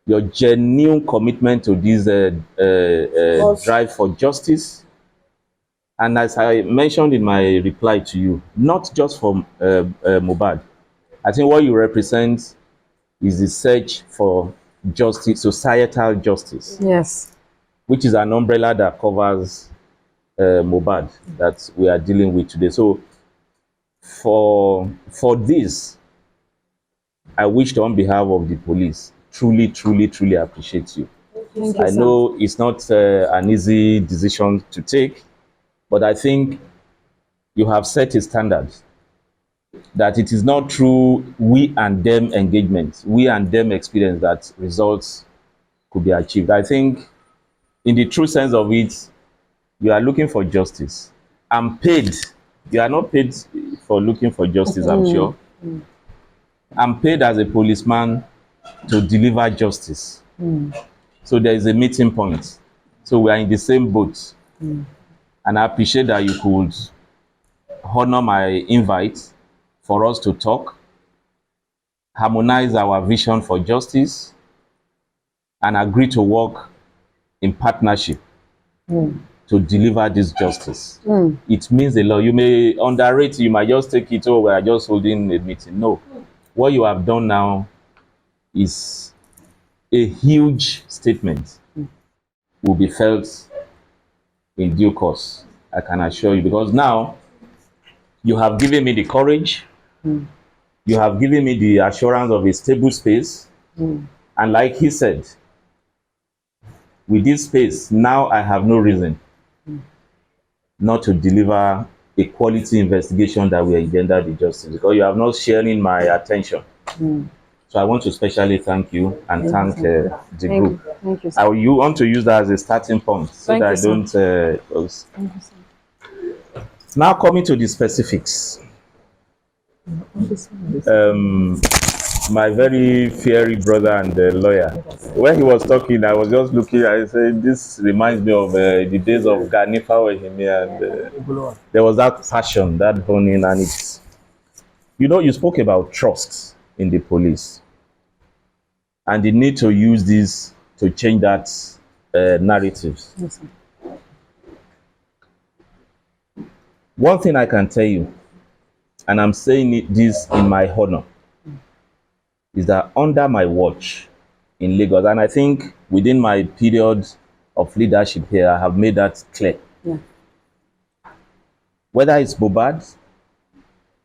your genuine commitment to this drive for justice. And as I mentioned in my reply to you, not just for Mohbad, I think what you represent is the search for justice, societal justice, Yes. which is an umbrella that covers Mohbad that we are dealing with today. So for this, I wish to, on behalf of the police, truly appreciate you. Thank you, I sir. know it's not an easy decision to take, but I think you have set a standard that it is not through we and them engagement, we and them experience that results could be achieved. I think in the true sense of it, you are looking for justice. I'm paid. You are not paid for looking for justice, I'm sure. I'm paid as a policeman to deliver justice. So there is a meeting point. So we are in the same boat. And I appreciate that you could honor my invite for us to talk, harmonize our vision for justice, and agree to work in partnership to deliver this justice. It means a lot. You may underrate, you might just take it, oh, we are just holding a meeting. No. What you have done now is a huge statement, will be felt in due course, I can assure you, because now you have given me the courage, you have given me the assurance of a stable space, and like he said, with this space, now I have no reason not to deliver a quality investigation that will engender the justice, because you have not sharing my attention. So I want to specially thank you and thank the group. Thank you, sir. You want to use that as a starting point so Thank that you, I sir. don't close. Thank you, sir. Now coming to the specifics. My very fiery brother and lawyer, when he was talking, I was just looking, I said, this reminds me of the days of Ganifa Wehime, and there was that passion, that burning, and it's, you know, you spoke about trust in the police and the need to use this to change that narratives. Yes, sir. One thing I can tell you, and I'm saying this in my honor, is that under my watch in Lagos, and I think within my period of leadership here, I have made that clear. Yeah. Whether it's Mohbad,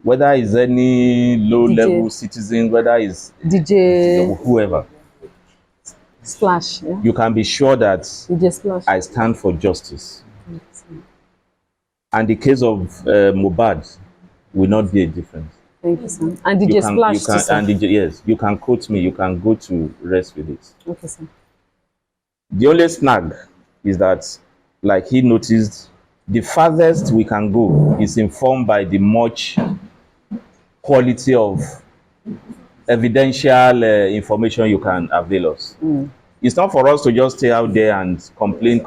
whether it's any low-level citizen, whether it's DJ whoever, Splash. Yeah. you can be sure that DJ Splash. I stand for justice. Yes, sir. And the case of Mohbad will not be a difference. Thank you, sir. And DJ Splash, too, sir. And DJ, yes, you can quote me, you can go to rest with it. Okay, sir. The only snag is that, like he noticed, the farthest we can go is informed by the much quality of evidential information you can avail us. It's not for us to just stay out there and complain.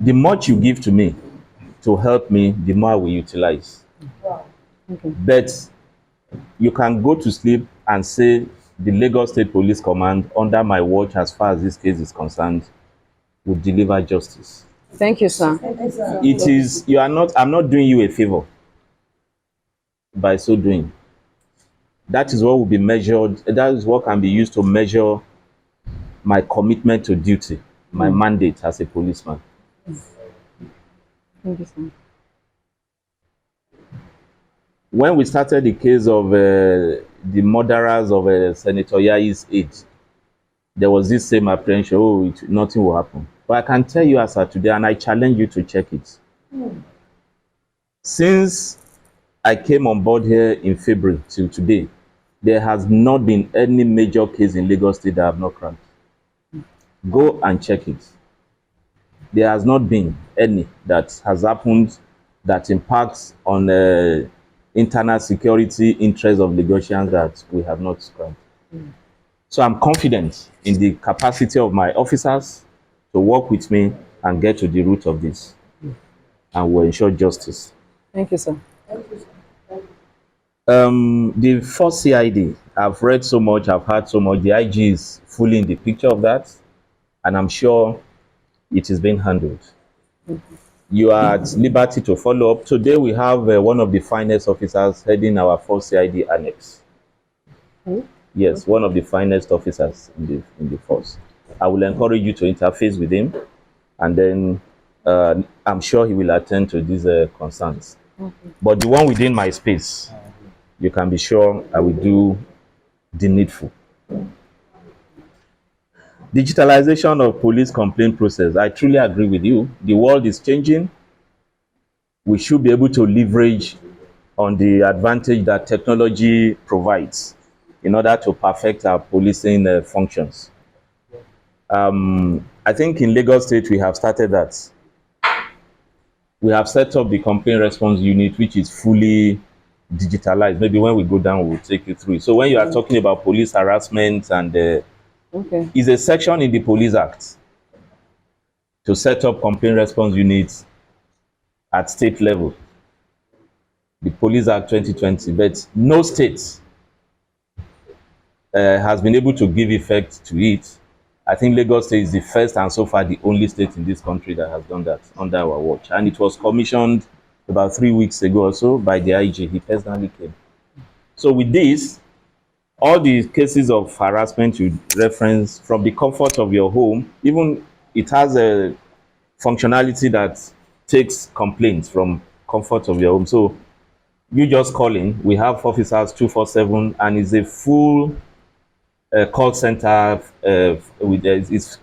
The much you give to me to help me, the more we utilize. Okay. But you can go to sleep and say the Lagos State Police Command, under my watch, as far as this case is concerned, will deliver justice. Thank you, sir. It is, you are not, I'm not doing you a favor by so doing. That is what will be measured, that is what can be used to measure my commitment to duty, my mandate as a policeman. Thank you, sir. When we started the case of the murderers of Senator Yayi's aide, there was this same apprehension, oh, nothing will happen. But I can tell you as of today, and I challenge you to check it. Since I came on board here in February till today, there has not been any major case in Lagos State that I have not cracked. Go and check it. There has not been any that has happened that impacts on internal security interests of Lagosians that we have not scrubbed. So I'm confident in the capacity of my officers to work with me and get to the root of this, and will ensure justice. Thank you, sir. The first CID, I've read so much, I've heard so much. The IG is fully in the picture of that, and I'm sure it is being handled. You are at liberty to follow up. Today we have one of the finest officers heading our first CID annex. Yes, one of the finest officers in the force. I will encourage you to interface with him, and then I'm sure he will attend to these concerns. But the one within my space, you can be sure I will do the needful. Digitalization of police complaint process. I truly agree with you. The world is changing. We should be able to leverage on the advantage that technology provides in order to perfect our policing functions. I think in Lagos State we have started that. We have set up the complaint response unit, which is fully digitalized. Maybe when we go down, we'll take you through it. So when you are talking about police harassment and is a section in the Police Act to set up complaint response units at state level, the Police Act 2020, but no state has been able to give effect to it. I think Lagos State is the first and so far the only state in this country that has done that under our watch. And it was commissioned about 3 weeks ago or so by the IG. He personally came. So with this, all the cases of harassment you reference from the comfort of your home, even it has a functionality that takes complaints from comfort of your home. So you just call in. We have officers 247, and it's a full call center with it's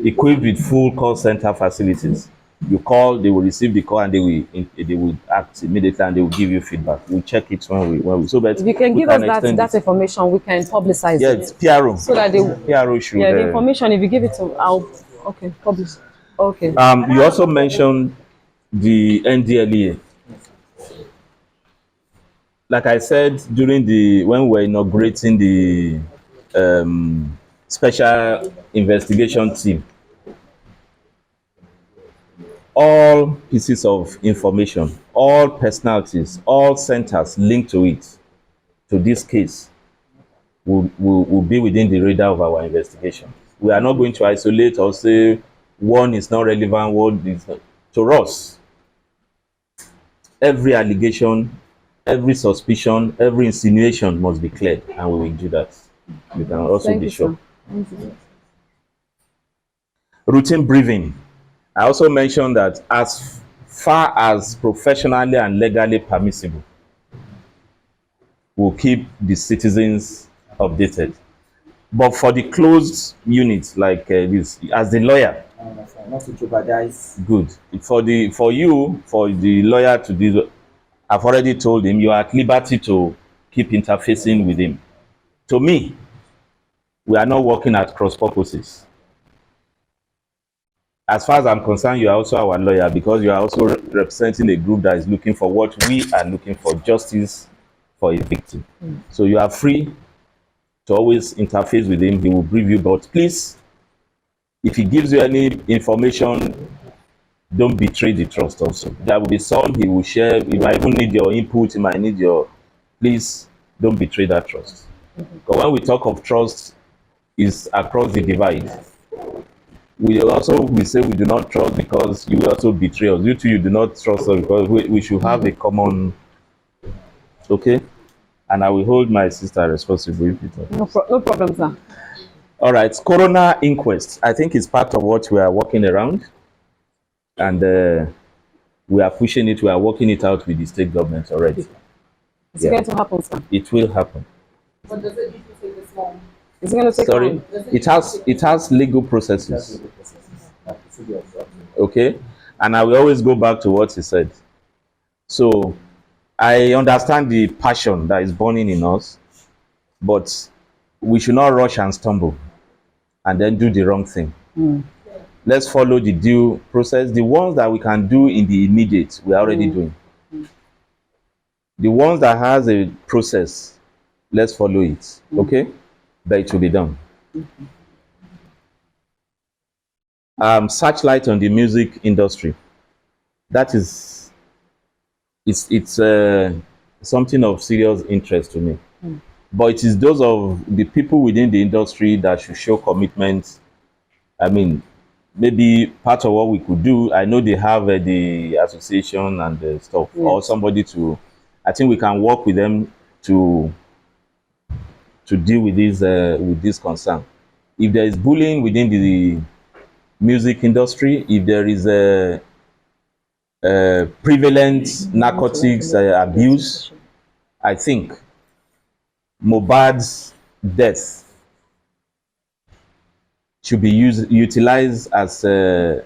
equipped with full call center facilities. You call, they will receive the call, and they will act immediately, and they will give you feedback. We'll check it when we. So, but If you can give us that information, we can publicize yeah, it. it's PRO. So that they PRO should. Yeah, the information. If you give it to, I'll publish. Okay. You also mentioned the NDLEA. Like I said when we were inaugurating the special investigation team, all pieces of information, all personalities, all centers linked to it, to this case, will be within the radar of our investigation. We are not going to isolate or say one is not relevant, one is not. To us, every allegation, every suspicion, every insinuation must be cleared, and we will do that. You can also be sure. Routine briefing. I also mentioned that as far as professionally and legally permissible, we'll keep the citizens updated. But for the closed units like this, as the lawyer, not to jeopardize. Good. For the lawyer to do, I've already told him you are at liberty to keep interfacing with him. To me, we are not working at cross purposes. As far as I'm concerned, you are also our lawyer, because you are also representing a group that is looking for what we are looking for, justice for a victim. So you are free to always interface with him. He will brief you, but please, if he gives you any information, don't betray the trust also. There will be some he will share. He might even need your input, he might need your, please don't betray that trust. Because when we talk of trust, is across the divide. We say we do not trust because you will also betray us. You too, you do not trust us because we should have a common, okay? And I will hold my sister responsible if it No problem, sir. All right, coroner inquest. I think it's part of what we are working around, and we are pushing it. We are working it out with the state government already. It's going to happen, sir. It will happen. But does it usually take this long? It's going to take Sorry, long. it has legal processes. Okay, and I will always go back to what he said. So I understand the passion that is burning in us, but we should not rush and stumble and then do the wrong thing. Let's follow the due process. The ones that we can do in the immediate, we are already doing. The ones that has a process, let's follow it. Okay? But it will be done. Searchlight on the music industry. That is, it's something of serious interest to me. But it is those of the people within the industry that should show commitment. I mean, maybe part of what we could do, I know they have the association and the stuff, or somebody to, I think we can work with them to deal with this concern. If there is bullying within the music industry, if there is a prevalent narcotics abuse, I think Mohbad's death should be utilized as to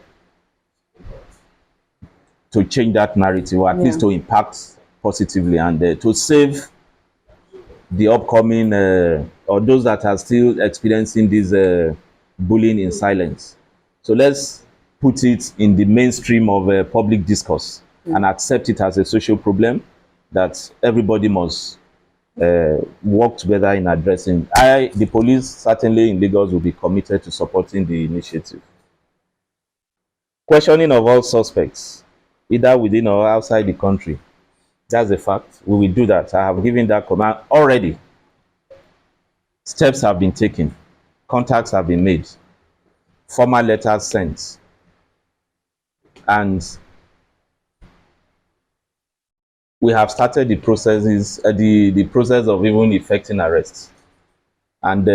change that narrative, or at least to impact positively, and to save the upcoming or those that are still experiencing this bullying in silence. So let's put it in the mainstream of public discourse and accept it as a social problem that everybody must work together in addressing. The police, certainly in Lagos, will be committed to supporting the initiative. Questioning of all suspects, either within or outside the country. That's a fact. We will do that. I have given that command already. Steps have been taken. Contacts have been made. Formal letters sent. And we have started the processes, the process of even effecting arrests. And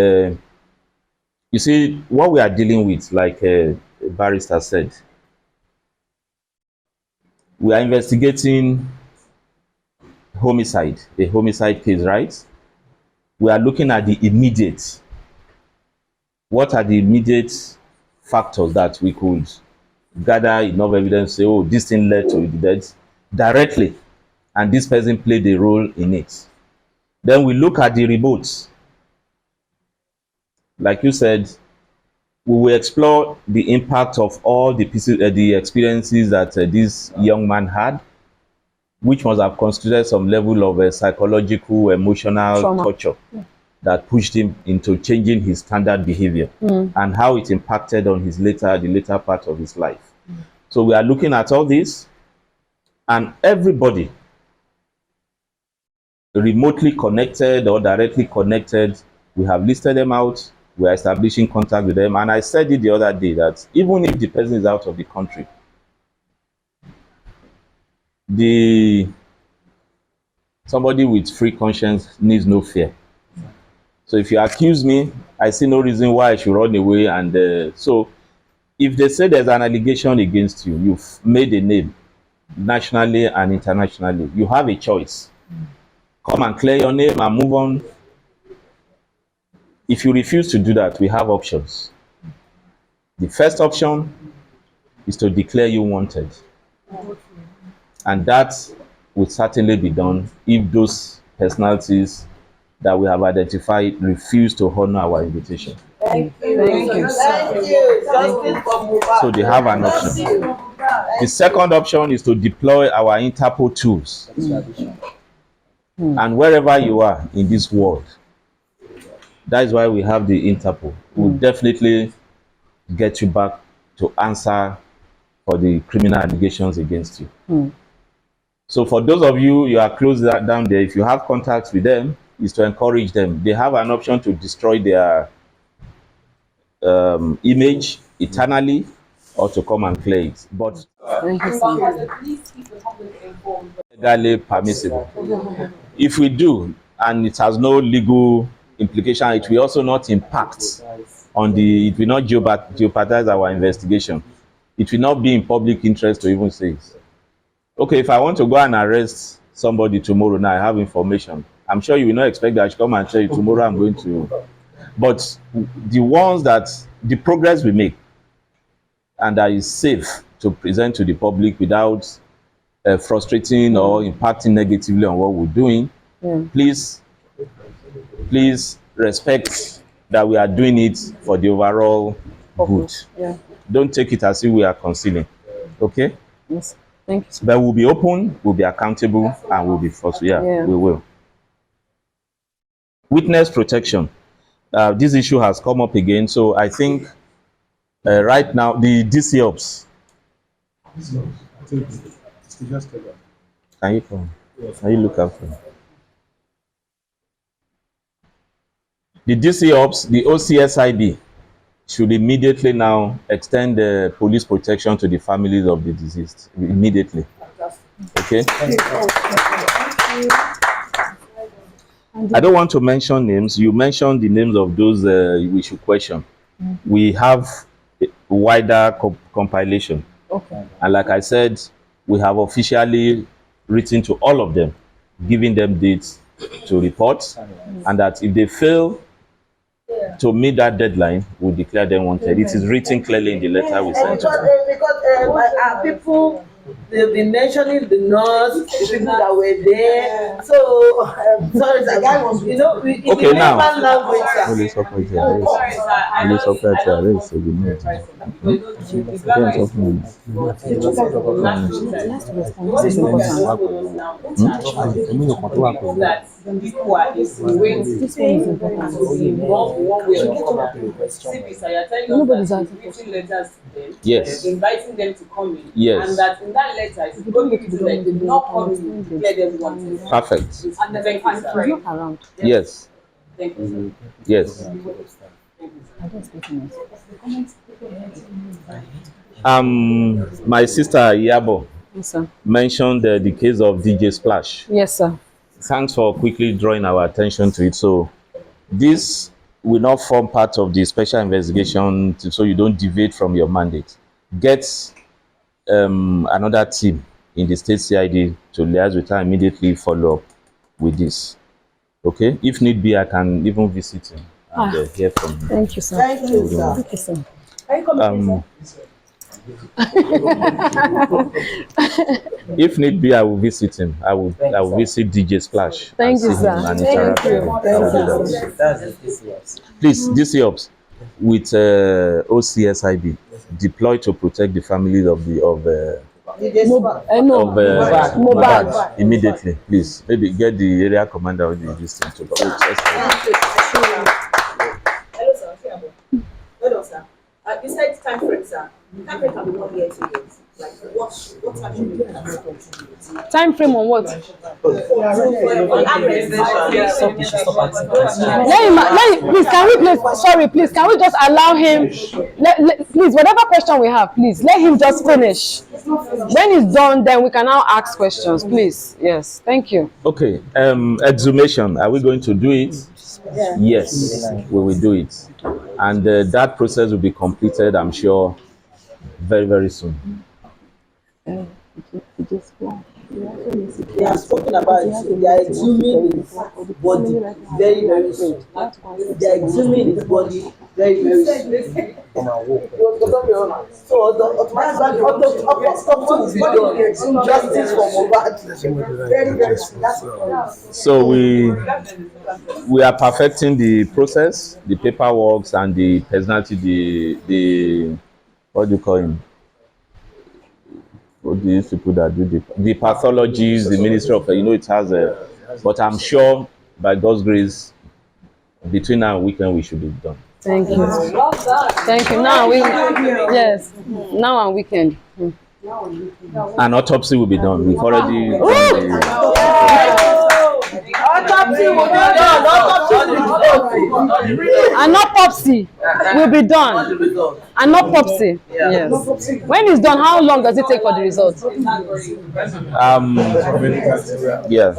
you see, what we are dealing with, like Barrister said, we are investigating homicide, a homicide case, right? We are looking at the immediate. What are the immediate factors that we could gather enough evidence, say, oh, this thing led to the death directly, and this person played a role in it. Then we look at the remotes. Like you said, we will explore the impact of all the pieces, the experiences that this young man had, which must have constituted some level of psychological, emotional trauma, torture that pushed him into changing his standard behavior, and how it impacted on his the later part of his life. So we are looking at all this, and everybody remotely connected or directly connected, we have listed them out. We are establishing contact with them. And I said it the other day that even if the person is out of the country, somebody with free conscience needs no fear. So if you accuse me, I see no reason why I should run away. And so if they say there's an allegation against you, you've made a name nationally and internationally, you have a choice. Come and clear your name and move on. If you refuse to do that, we have options. The first option is to declare you wanted. And that would certainly be done if those personalities that we have identified refuse to honor our invitation. Thank you. Thank you. Thank you. Justice for Mohbad. So they have an option. The second option is to deploy our Interpol tools. And wherever you are in this world, that is why we have the Interpol. We'll definitely get you back to answer for the criminal allegations against you. So for those of you, you are close down there, if you have contacts with them, is to encourage them. They have an option to destroy their image eternally, or to come and clear it. But legally permissible. If we do, and it has no legal implication, it will also not impact on it will not jeopardize our investigation. It will not be in public interest to even say it. Okay, if I want to go and arrest somebody tomorrow, now I have information, I'm sure you will not expect that I should come and tell you tomorrow I'm going to. But the ones that the progress we make and that is safe to present to the public without frustrating or impacting negatively on what we're doing, please respect that we are doing it for the overall good. don't take it as if we are concealing. Okay? Yes. Thank you. But we'll be open, we'll be accountable, and we'll be forceful. Yeah, we will. Witness protection. This issue has come up again, so I think right now the DC ops. Can you come? Can you look after? The DC ops, the OCSID, should immediately now extend the police protection to the families of the deceased immediately. Okay. I don't want to mention names. You mentioned the names of those we should question. We have a wider compilation. Okay. And like I said, we have officially written to all of them, giving them dates to report, and that if they fail to meet that deadline, we declare them wanted. It is written clearly in the letter we sent to them. Because our people, they've been mentioning the nurse, the people that were there. So, sorry, the guy was, you know, Okay, now. language. Police officer, police officer, People are insinuating this one is important. One way or another. CPs are telling us that you've written letters to them, yes, inviting them to come in, yes, and that in that letter it's going to be like they did not come in, declare them wanted. Perfect. And the bank is right. Around. Yes. Thank you. Yes. My sister Iyabo mentioned the case of DJ Splash. Yes, sir. Thanks for quickly drawing our attention to it. So this will not form part of the special investigation, so you don't deviate from your mandate. Get another team in the state CID to liaise with her immediately, follow up with this. Okay? If need be, I can even visit him and hear from him. Thank you, sir. Thank you, sir. Thank you, sir. If need be, I will visit him. I will visit DJ Splash. Thank you, sir. And Thank interact you. with him. Please, DC ops with OCSIB deploy to protect the families of Mohbad immediately. Please, maybe get the area commander of the district to Hello, sir. Hello, sir. You said time frame, sir. Time frame can be 1 year, 2 years. Like, what time should we do? Time frame on what? Please, can we please, can we just allow him, please, whatever question we have, please, let him just finish. When he's done, then we can now ask questions, please. Yes, thank you. Okay, exhumation, are we going to do it? Yes, we will do it. And that process will be completed, I'm sure, very, very soon. They have spoken about it. They are exhuming his body very, very soon. They are exhuming his body very, very soon. So the autopsy will be done. Justice for Mohbad. Very, very soon. So we are perfecting the process, the paperwork, and the personality, the what do you call him? What these people that do the pathologies, the Ministry of, it has a, but I'm sure by God's grace, between now and weekend, we should be done. Thank you. Thank you. Now yes, now and weekend. An autopsy will be done. We've already done Autopsy will be done. An autopsy will be done. An autopsy. Yes. When it's done, how long does it take for the results? Yeah.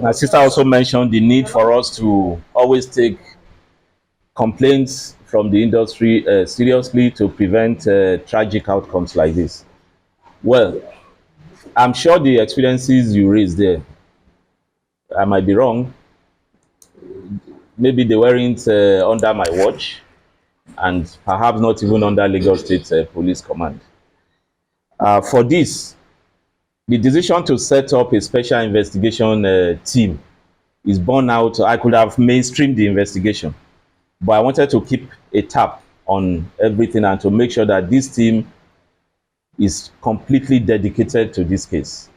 My sister also mentioned the need for us to always take complaints from the industry seriously to prevent tragic outcomes like this. Well, I'm sure the experiences you raised there, I might be wrong. Maybe they weren't under my watch, and perhaps not even under Lagos State Police Command. For this, the decision to set up a special investigation team is born out. I could have mainstreamed the investigation, but I wanted to keep a tap on everything and to make sure that this team is completely dedicated to this case.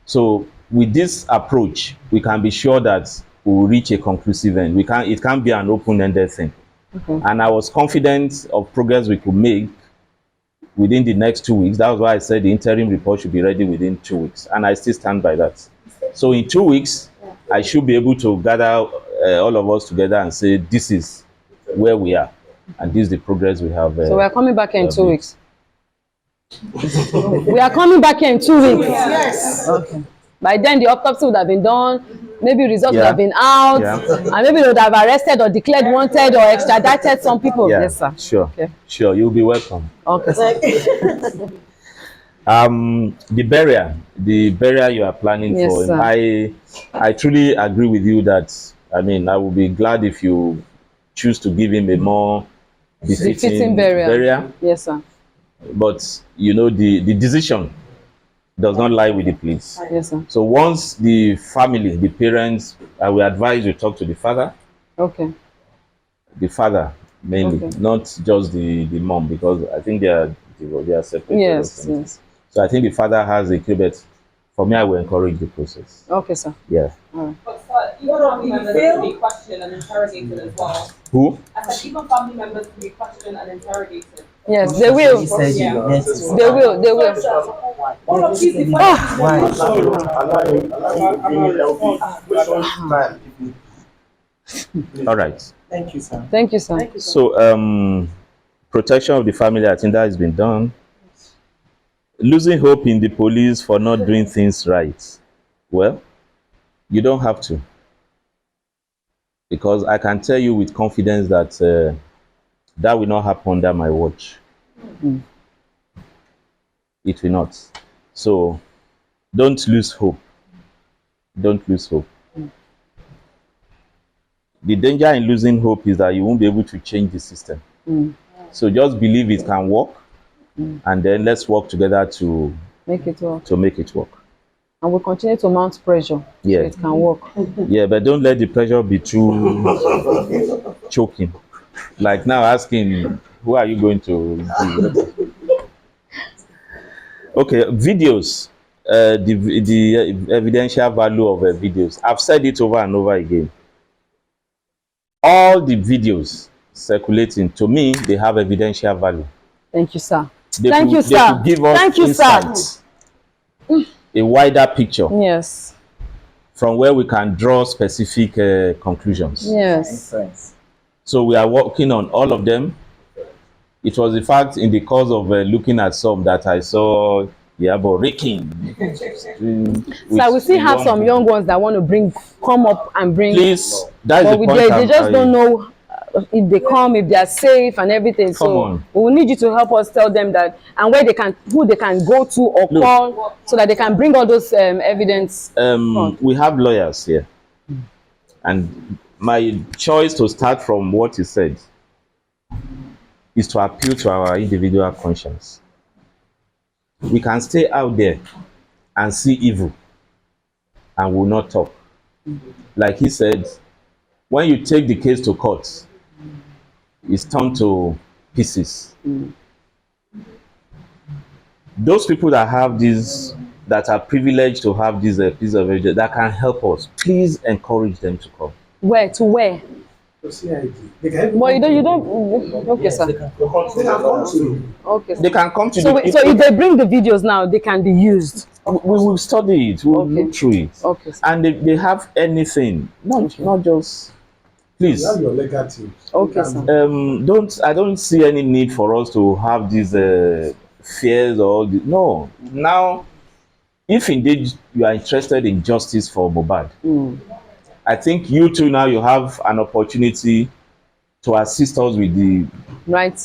So with this approach, we can be sure that we will reach a conclusive end. It can't be an open-ended thing. And I was confident of progress we could make within the next 2 weeks. That was why I said the interim report should be ready within 2 weeks. And I still stand by that. So in 2 weeks, I should be able to gather all of us together and say, this is where we are. And this is the progress we have. So we are coming back here in 2 weeks. We are coming back here in 2 weeks. Yes. Okay. By then, the autopsy would have been done. Maybe results would Yeah. have been out. Yeah. And maybe they would have arrested or declared wanted or extradited some people. Yeah, Yes, sir. sure. Okay. Sure, you'll be welcome. Okay, sir. The burial you are planning Yes, for him, sir. I truly agree with you that, I mean, I would be glad if you choose to give him a more befitting burial. Yes, sir. But, you know, the decision does not lie with the police. Yes, sir. So once the family, the parents, I will advise you talk to the father. Okay. The father mainly, Okay. not just the mom, because I think they are separate. Yes, yes. So I think the father has a credit. For me, I will encourage the process. Okay, sir. Yeah. But sir, even family members can be questioned and interrogated as well. Who? I said even family members can be questioned and interrogated. Yes, they will. Yeah. They will. They will. One of these is All right. Thank you, sir. Thank you, sir. So, protection of the family, I think that has been done. Losing hope in the police for not doing things right. Well, you don't have to. Because I can tell you with confidence that that will not happen under my watch. It will not. So, don't lose hope. Don't lose hope. The danger in losing hope is that you won't be able to change the system. So just believe it can work, and then let's work together to Make it work. make it work. And we'll continue to mount pressure. Yeah. So it can work. Yeah, but don't let the pressure be too choking. Like now asking, who are you going to do? Okay, videos. The evidential value of videos. I've said it over and over again. All the videos circulating, to me, they have evidential value. Thank you, sir. They Thank could- you, they sir. could give us Thank you, sir. insight, a wider picture Yes. from where we can draw specific conclusions. Yes. So we are working on all of them. It was in fact in the course of looking at some that I saw Iyabo raking. So we still have some young ones that want to come up and bring. Please, that's But the point. they just don't know if they come, if they are safe and everything. So on. we will need you to help us tell them that and where they can, who they can go to or Look. call, so that they can bring all those evidence. We have lawyers here, and my choice to start from what he said is to appeal to our individual conscience. We can stay out there and see evil and will not talk. Like he said, when you take the case to court, it's turned to pieces. Those people that have these, that are privileged to have this piece of evidence that can help us, please encourage them to come. Where to where? Well, you don't. Okay, sir. Okay. Sir. They can come to So, the so if they bring the videos now, they can be used. we will study it, we will Okay. look through it. Okay. Sir. And they have anything, not just, please. You have your legal team. Okay, sir. I don't see any need for us to have these fears or no. Now, if indeed you are interested in justice for Mohbad, I think you too now you have an opportunity to assist us with the Right.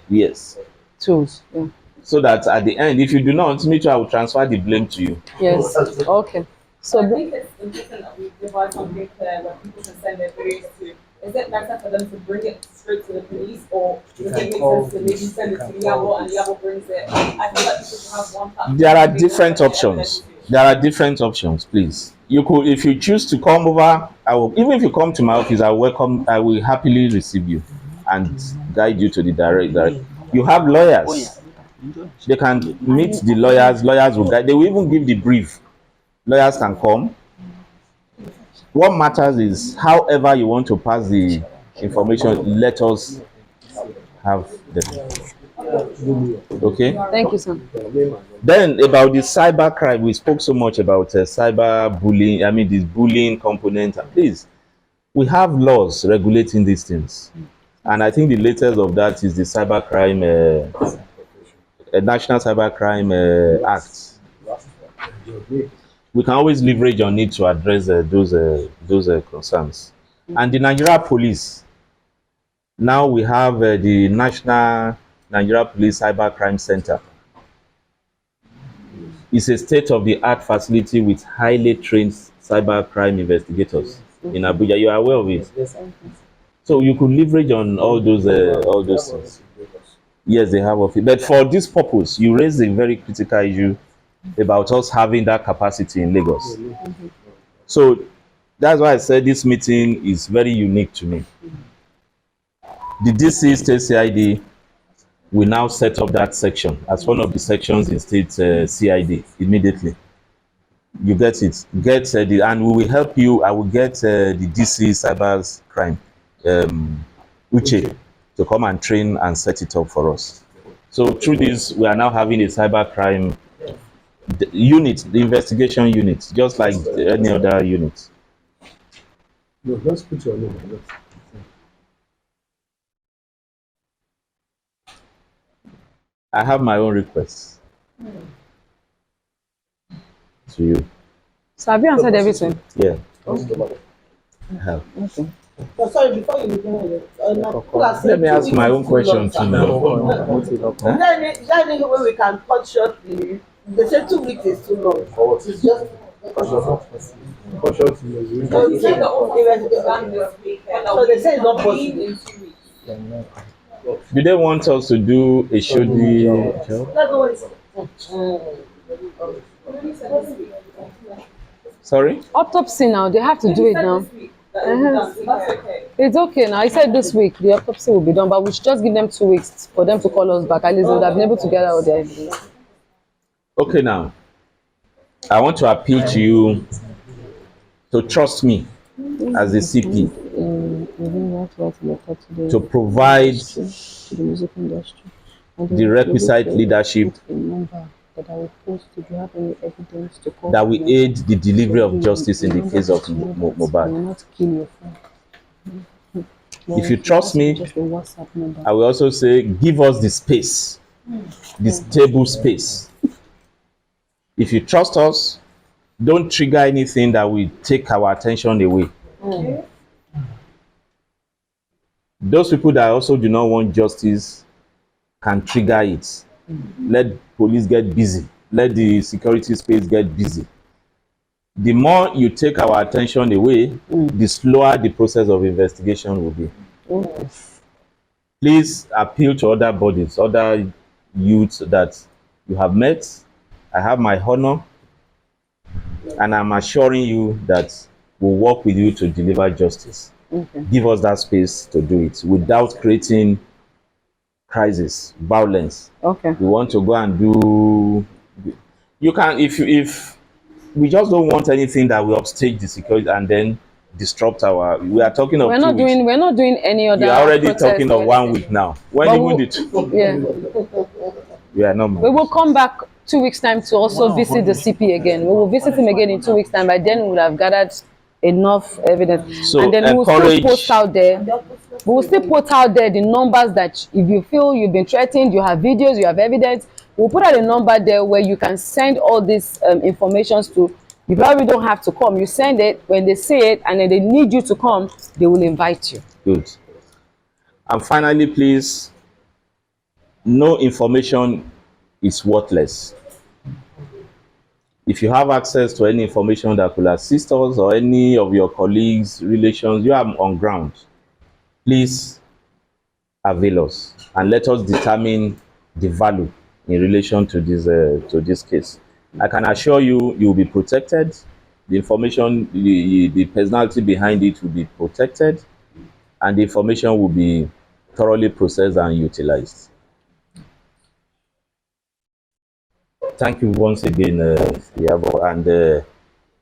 yes, Tools. Yeah. so that at the end, if you do not, me too, I will transfer the blame to you. Yes. Okay. So I think it's important that we devise something clear where people can send their videos to. Is it better for them to bring it straight to the police, or does it make sense to maybe send it to Iyabo and Iyabo brings it? I feel like people should have one platform. There are different options. There are different options, please. You could, if you choose to come over, I will, even if you come to my office, I will happily receive you. and guide you to the direct. You have lawyers. They can meet the lawyers. Lawyers will guide. They will even give the brief. Lawyers can come. What matters is, however you want to pass the information, let us have them. Okay. Thank you, sir. Then about the cyber crime, we spoke so much about cyber bullying. I mean, this bullying component. Please, we have laws regulating these things, and I think the latest of that is the cyber crime, National Cyber Crime Act. We can always leverage on it to address those concerns. And the Nigeria Police. Now we have the National Nigeria Police Cyber Crime Center. It's a state-of-the-art facility with highly trained cyber crime investigators in Abuja. You are aware of it. So you could leverage on all those things. Yes, they have of it. But for this purpose, you raised a very critical issue about us having that capacity in Lagos. So that's why I said this meeting is very unique to me. The DC State CID will now set up that section as one of the sections in State CID immediately. You get it. And we will help you. I will get the DC Cyber Crime, Uche, to come and train and set it up for us. So through this, we are now having a cyber crime unit, the investigation unit, just like any other unit. No, just put your name. I have my own requests to you. So have you answered everything? Yeah, Okay. I have. Okay. So sorry, before you begin, Let me ask my own question too now. Is there any way we can cut short the? They say 2 weeks is too long. It's just. Caution to you. So they say it's not possible. Do they want us to do a shoddy job? That's what it's. Sorry? Autopsy now, they have to do it now. It's okay now. I said this week the autopsy will be done, but we should just give them 2 weeks for them to call us back. At least they would have been able to get out their evidence. Okay, now, I want to appeal to you to trust me as the CP to provide To the music industry. the requisite leadership that will aid the delivery of justice in the case of Mohbad. If you trust me, I will also say, give us the space, the stable space. If you trust us, don't trigger anything that will take our attention away. Those people that also do not want justice can trigger it. Let police get busy. Let the security space get busy. The more you take our attention away, the slower the process of investigation will be. Please appeal to other bodies, other youths that you have met. I have my honor, and I'm assuring you that we'll work with you to deliver justice. Give us that space to do it without creating crisis, violence. Okay. We want to go and do. You can, if we just don't want anything that will upstage the security and then disrupt our. We are talking of. We're not doing any other. You are already talking of 1 week now. When even the 2. Yeah. We are not. We will come back 2 weeks time to also visit the CP again. We will visit him again in 2 weeks time. By then we will have gathered enough evidence. So and then we will still post out there. We will still put out there the numbers that if you feel you've been threatened, you have videos, you have evidence, we'll put out a number there where you can send all these informations to. You probably don't have to come. You send it, when they see it and then they need you to come, they will invite you. Good. And finally, please, no information is worthless. If you have access to any information that could assist us or any of your colleagues, relations, you are on ground, please avail us and let us determine the value in relation to this case. I can assure you, you will be protected. The information, the personality behind it will be protected, and the information will be thoroughly processed and utilized. Thank you once again, Iyabo, and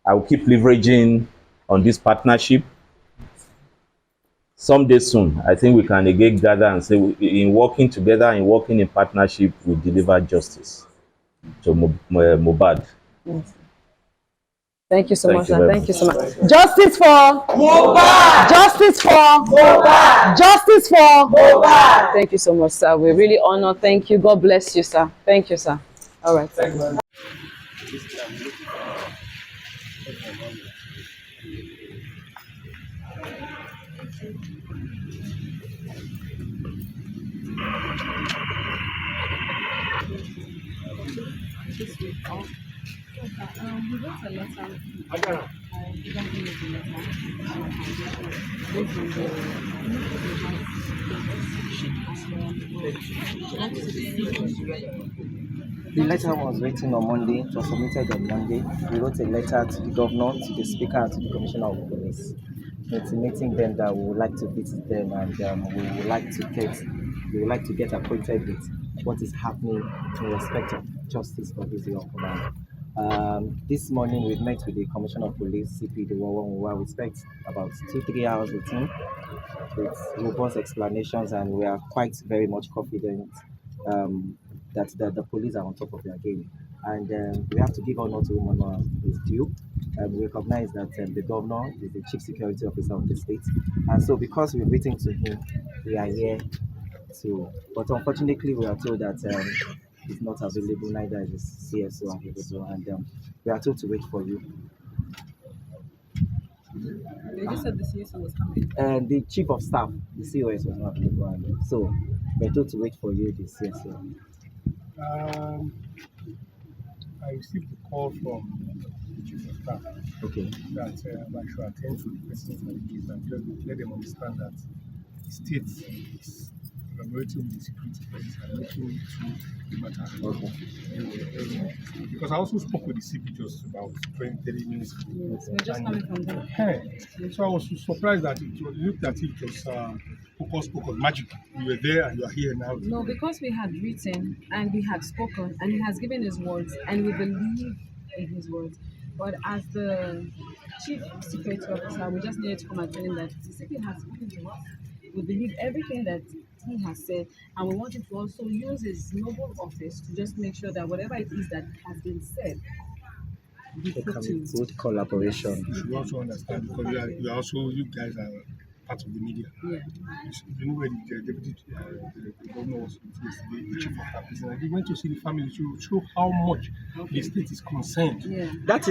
I will keep leveraging on this partnership. Someday soon, I think we can again gather and say, in working together, in working in partnership, we deliver justice to Mohbad. Yes. Thank you so Thank much, you sir. very Thank you much. so much. Justice for Mohbad! Justice for Mohbad! Justice for Mohbad! Thank you so much, sir. We really honor. Thank you. God bless you, sir. Thank you, sir. All right. Thank you very much. We wrote a letter. I don't know the letter. Based on The letter was written on Monday. It was submitted on Monday. We wrote a letter to the governor, to the speaker, and to the commissioner of police, intimating them that we would like to visit them and we would like to get acquainted with what is happening in respect of justice for this young man. This morning we met with the commissioner of police, CP Dewawa. We spent about 2-3 hours with him with robust explanations, and we are quite very much confident that the police are on top of their game. And we have to give honor to whom honor is due. We recognize that the governor is the chief security officer of the state, and so because we've written to him, we are here to. But unfortunately, we are told that he's not available, neither is the CSO available, and we are told to wait for you. They just said the CSO was coming. And the chief of staff, the COS, was not available, and so we're told to wait for you, the CSO. I received a call from the chief of staff Okay. that I should attend to the questions for the case and just let them understand that the state is collaborating with the security police and looking into the matter. Okay. Because I also spoke with the CP just about 20-30 minutes ago. Yes, we're just coming from there. So I was surprised that it looked as if it was focus magic. You were there and you are here now. No, because we had written and we had spoken and he has given his words and we believe in his words. But as the chief security officer, we just needed to come and tell him that the CP has spoken to us. We believe everything that he has said, and we want him to also use his noble office to just make sure that whatever it is that has been said, be There put can to be good collaboration. You should also understand because you guys are part of the media. yeah. You know when the deputy the governor was yesterday, the chief of staff, and he went to see the family to show how much the state is concerned. Yeah. That's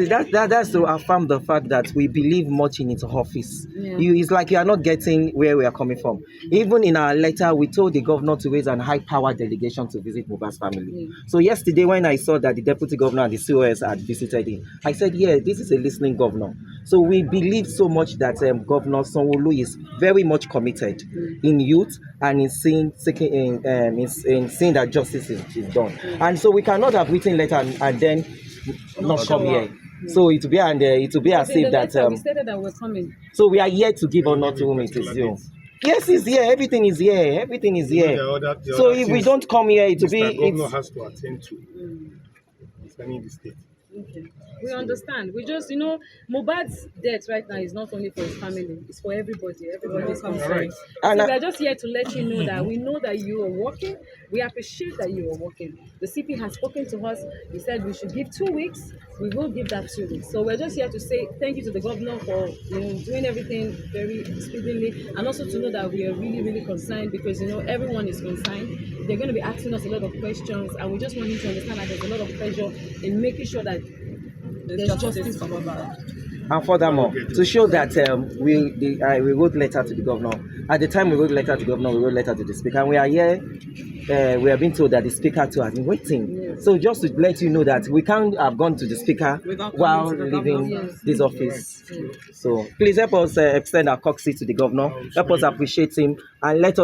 to affirm the fact that we believe much in its office. Yeah. It's like you are not getting where we are coming from. Even in our letter, we told the governor to raise an high-powered delegation to visit Mohbad's family. Yeah. So yesterday, when I saw that the deputy governor and the COS had visited him, I said, yeah, this is a listening governor. So we believe so much that Governor Sanwo-Olu is very much committed in youth and in seeing that justice is done. And so we cannot have written letter and then not come here. So it will be as if that we stated that we're coming. so we are here to give honor to whom it is due. Yes, it's here. Everything is here. Everything is here. So if we don't come here, it will be. The governor has to attend to concerning the state. Okay. We understand. We just, Mohbad's death right now is not only for his family, it's for everybody. Everybody's concerned. Right. So we are just here to let you know that we know that you are working. We appreciate that you are working. The CP has spoken to us. He said we should give 2 weeks. We will give that 2 weeks. So we're just here to say thank you to the governor for doing everything very speedily, and also to know that we are really, really concerned because everyone is concerned. They're going to be asking us a lot of questions, and we just want you to understand that there's a lot of pressure in making sure that there's justice for Mohbad. And furthermore, to show that we wrote letter to the governor. At the time we wrote letter to the governor, we wrote letter to the speaker. And we are here. We have been told that the speaker too has been waiting. Yes. So just to let you know that we can't have gone to the speaker while leaving this office. Yes. So please help us extend our courtesy to the governor. Help us appreciate him and let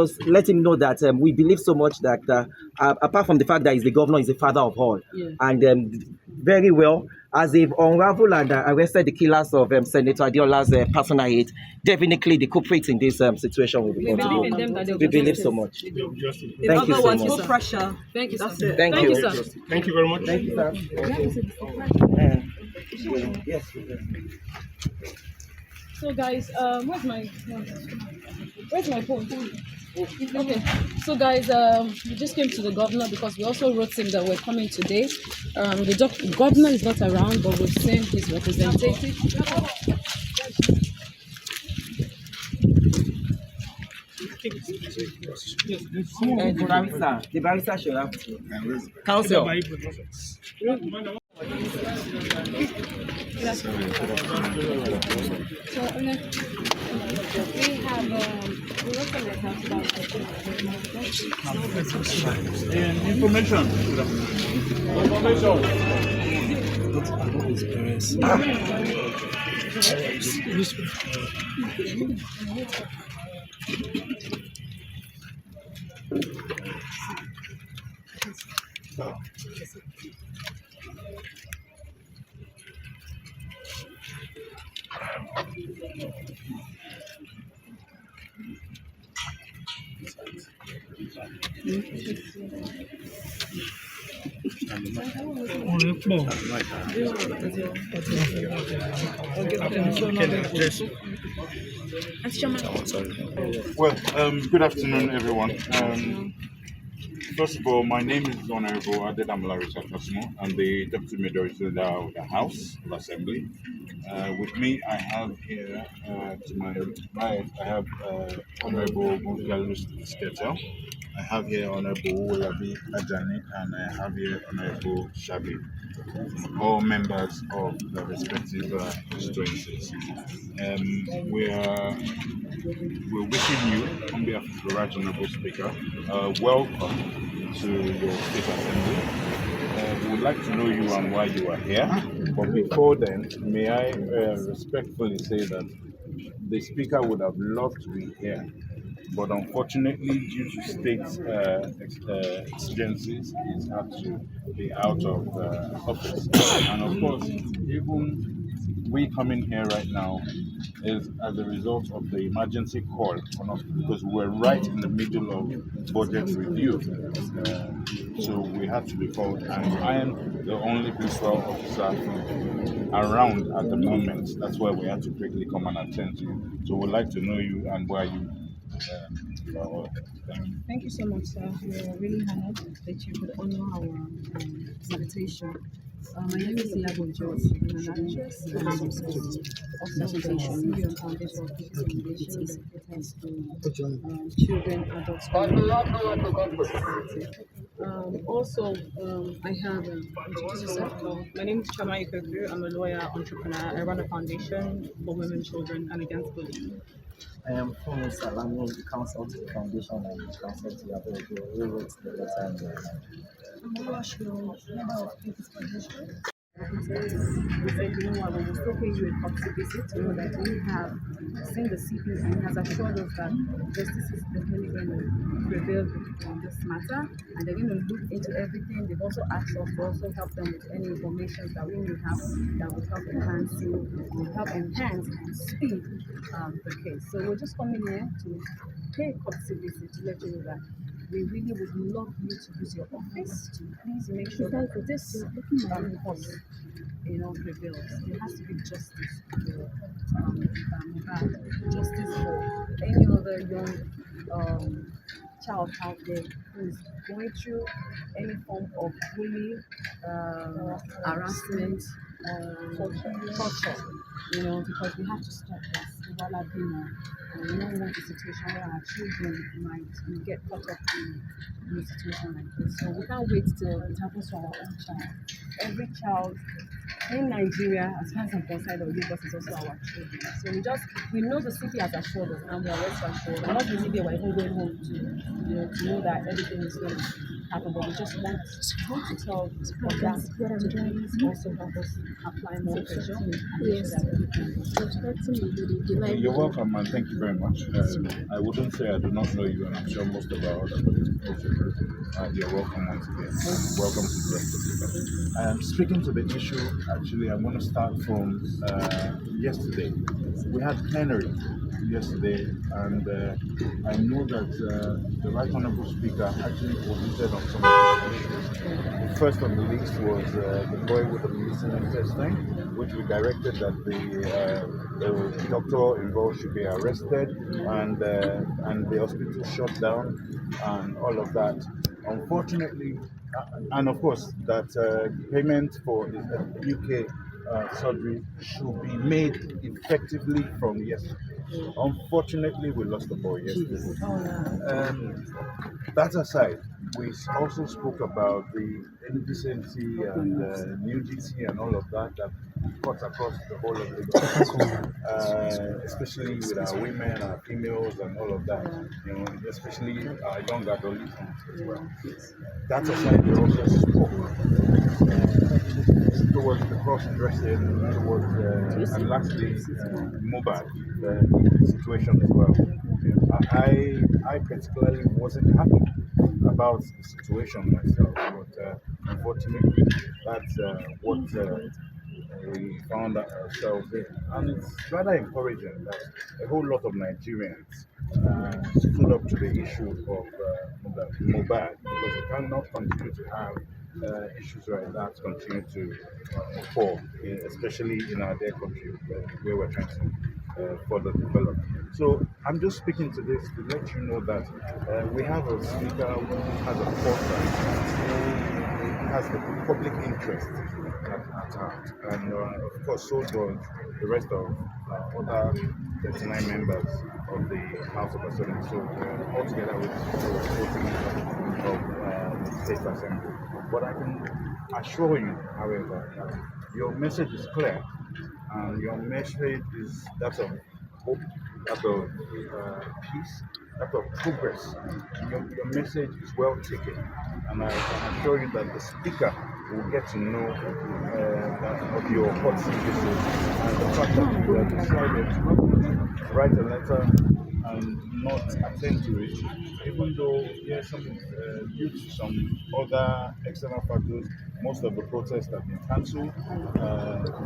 him know that we believe so much that apart from the fact that he's the governor, he's the father of all. Yeah. And very well. as they've unraveled and arrested the killers of Senator Adiola's personal aide, definitely the culprits in this situation will be brought to book. We believe so much. Thank you so much. No pressure. Thank you, sir. Thank you. sir. Thank you very much. Thank you, sir. Yes. So guys, where's my phone? Okay. So guys, we just came to the governor because we also wrote him that we're coming today. The governor is not around, but we've sent his representative. The barrister should have counsel. Information. Well, good afternoon, everyone. First of all, my name is Honorable Adedamola Richard Kasimo. I'm the Deputy Majority Leader of the House of Assembly. With me, I have here to my right, I have Honorable Gonzalez Sketel. I have here Honorable Olabi Ajani, and I have here Honorable Shabi, all members of the respective constituencies. We're wishing you, on behalf of the Right Honorable Speaker, welcome to your State Assembly. We would like to know you and why you are here. But before then, may I respectfully say that the Speaker would have loved to be here, but unfortunately, due to state exigencies, he's had to be out of office. And of course, even we coming here right now is as a result of the emergency call on us, because we're right in the middle of budget review. So we had to be called, and I am the only police officer around at the moment. That's why we had to quickly come and attend to you. So we'd like to know you and why you. Thank you so much, sir. We're really honored that you could honor our invitation. My name is Iyabo Joe. I'm an actress and also of Foundation, Million Foundation of Peace Foundation that caters to children, adults, also, I have introduce yourself. My name is Chama Ikoku. I'm a lawyer, entrepreneur. I run a foundation for women, children, and against bullying. I am Fumi Salami, the counsel to the foundation and the counsel to Iyabo, who wrote the letter and I'm Oluwashiro, member of Peace Foundation. We said, you know what, we will still pay you a courtesy visit to know that we have seen the CP and he has assured us that justice is definitely going to prevail on this matter, and they're going to look into everything. They've also asked us to also help them with any information that we may have that will help enhance and speed the case. So we're just coming here to pay a courtesy visit to let you know that we really would love you to use your office to please make sure that this cause, prevails. There has to be justice for Mohbad, justice for any other young child out there who is going through any form of bullying, harassment, torture. Because we have to stop this. We don't want a situation where our children might get caught up in a situation like this. So we can't wait till it happens to our own child. Every child in Nigeria, as far as I'm concerned, or Lagos, is also our children. So we know the city has assured us, and we are rest assured. And not the city we're even going home to know that everything is going to happen. But we just want to tell that to please also help us apply more pressure? Yes. You're welcome, and thank you very much. I wouldn't say I do not know you, and I'm sure most of our other colleagues also do. You're welcome once again. Welcome to the rest of the speaking to the issue, actually, I'm going to start from yesterday. We had plenary yesterday, and I know that the Right Honourable Speaker actually posited on some of the issues. First on the list was the boy with the missing intestine, which we directed that the doctor involved should be arrested and the hospital shut down and all of that. Unfortunately, and of course, that payment for the UK surgery should be made effectively from yesterday. Unfortunately, we lost the boy yesterday. That aside, we also spoke about the indecency and nudity and all of that that cuts across the whole of Lagos, especially with our women, our females, and all of that. You know, especially our young adolescents as well. That aside, we also spoke towards the cross-dressing, and lastly, Mohbad situation as well. I particularly wasn't happy about the situation myself, but unfortunately, that's what we found ourselves in. And it's rather encouraging that a whole lot of Nigerians stood up to the issue of Mohbad, because we cannot continue to have issues like that continue to fall, especially in our dear country where we're trying to further develop. So I'm just speaking to this to let you know that we have a speaker who has a foresight, who has the public interest at heart, and of course so does the rest of other 39 members of the House of Assembly. So altogether with 40 members of the State Assembly. But I can assure you, however, that your message is clear, and your message is that of hope, that of peace, that of progress. Your message is well taken, and I can assure you that the speaker will get to know of your hot services and the fact that you have decided to write a letter and not attend to it, even though yes, due to some other external factors, most of the protests have been cancelled.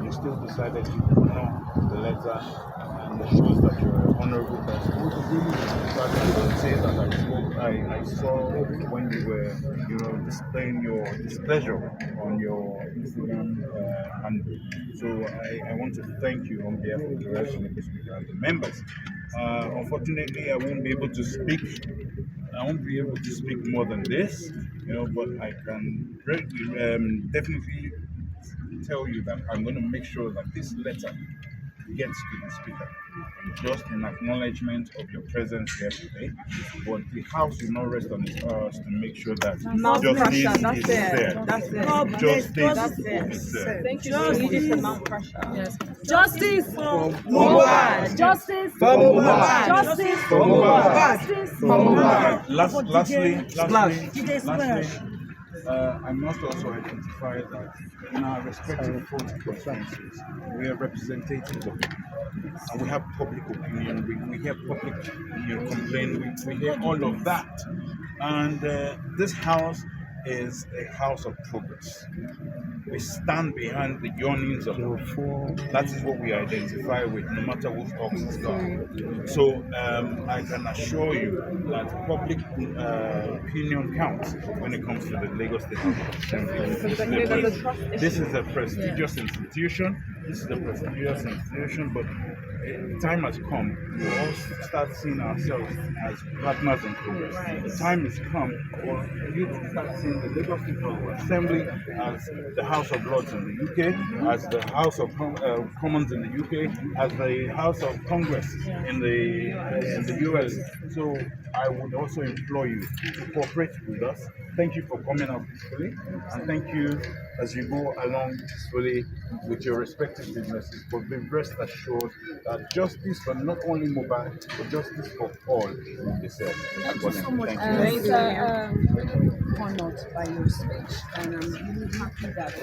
You still decided to ignore the letter, and it shows that you're an honourable person. But I don't say that I saw when you were, displaying your displeasure on your Instagram handle. So I want to thank you on behalf of the rest of the speaker and the members. Unfortunately, I won't be able to speak. I won't be able to speak more than this, but I can definitely tell you that I'm going to make sure that this letter gets to the speaker, just in acknowledgement of your presence here today. But the House will not rest on its oars to make sure that justice is there. Justice is there. Thank you so much for Mount pressure. Yes. Justice for Mohbad. Justice For Mohbad. Justice For Mohbad. Justice For Mohbad. Lastly, I must also identify that in our respective constituencies, we are representatives of the people, and we have public opinion, we hear public complaint, we hear all of that. And this house is a house of progress. We stand behind the yearnings of the people. That is what we identify with, no matter who talks is gone. So I can assure you that public opinion counts when it comes to the Lagos State House of Assembly. This is a prestigious institution. But the time has come. We all start seeing ourselves as partners in progress. The time has come for you to start seeing the Lagos State House of Assembly as the House of Lords in the UK, as the House of Commons in the UK, as the House of Congress in the US. So I would also implore you to cooperate with us. Thank you for coming out peacefully, and thank you as you go along peacefully with your respective businesses. But be rest assured that justice for not only Mohbad, but justice for all will be served. Thank you so much. Thank you. honored by your speech, and I'm really happy that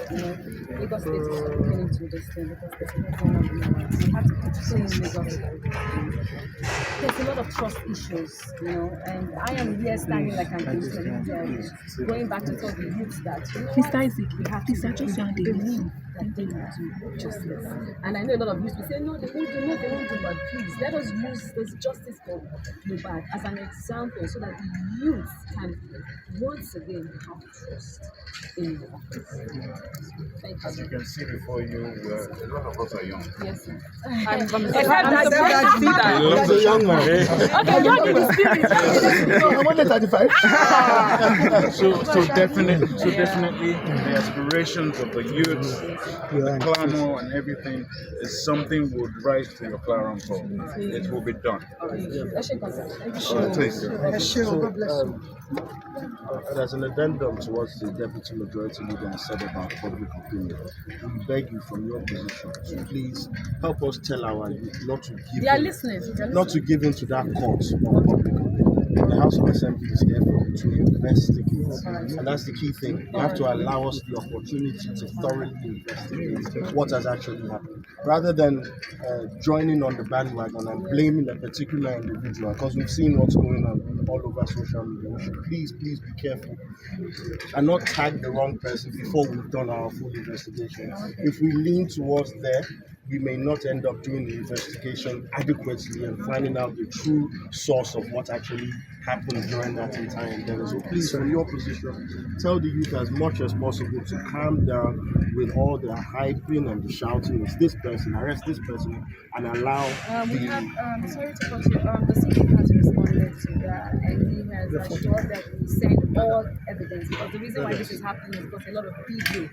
Lagos State is looking into this thing because there's a lot going on in our We have to keep saying Lagos State. There's a lot of trust issues, and I am here standing like an intelligent, going back to tell the youth that Mr. Isaac, we have to just believe that they will do justice. And I know a lot of youth will say, no, they won't do, no, they won't do, but please let us use this justice for Mohbad as an example so that the youth can once again have trust in the office. Thank you. As you can see before you, a lot of us are young. Yes, sir. I'm surprised to see that. You're a young man. Okay, don't need the spirit. I wanted 35. So definitely, the aspirations of the youth, the clamor and everything is something would rise to your clarion call. It will be done. As an addendum to what the Deputy Majority Leader has said about public opinion, we beg you from your position to please help us tell our youth not to give They are listening. not to give in to that court of public opinion. The House of Assembly is here to investigate, and that's the key thing. You have to allow us the opportunity to thoroughly investigate what has actually happened, rather than joining on the bandwagon and blaming a particular individual, because we've seen what's going on all over social media. We should please be careful and not tag the wrong person before we've done our full investigation. If we lean towards there, we may not end up doing the investigation adequately and finding out the true source of what actually happened during that entire endeavor. So please, from your position, tell the youth as much as possible to calm down with all the hyping and the shouting. It's this person, arrest this person, and allow We have, sorry to cut you, the CP has responded to that, and he has assured that we send all evidence, because the reason why this is happening is because a lot of videos,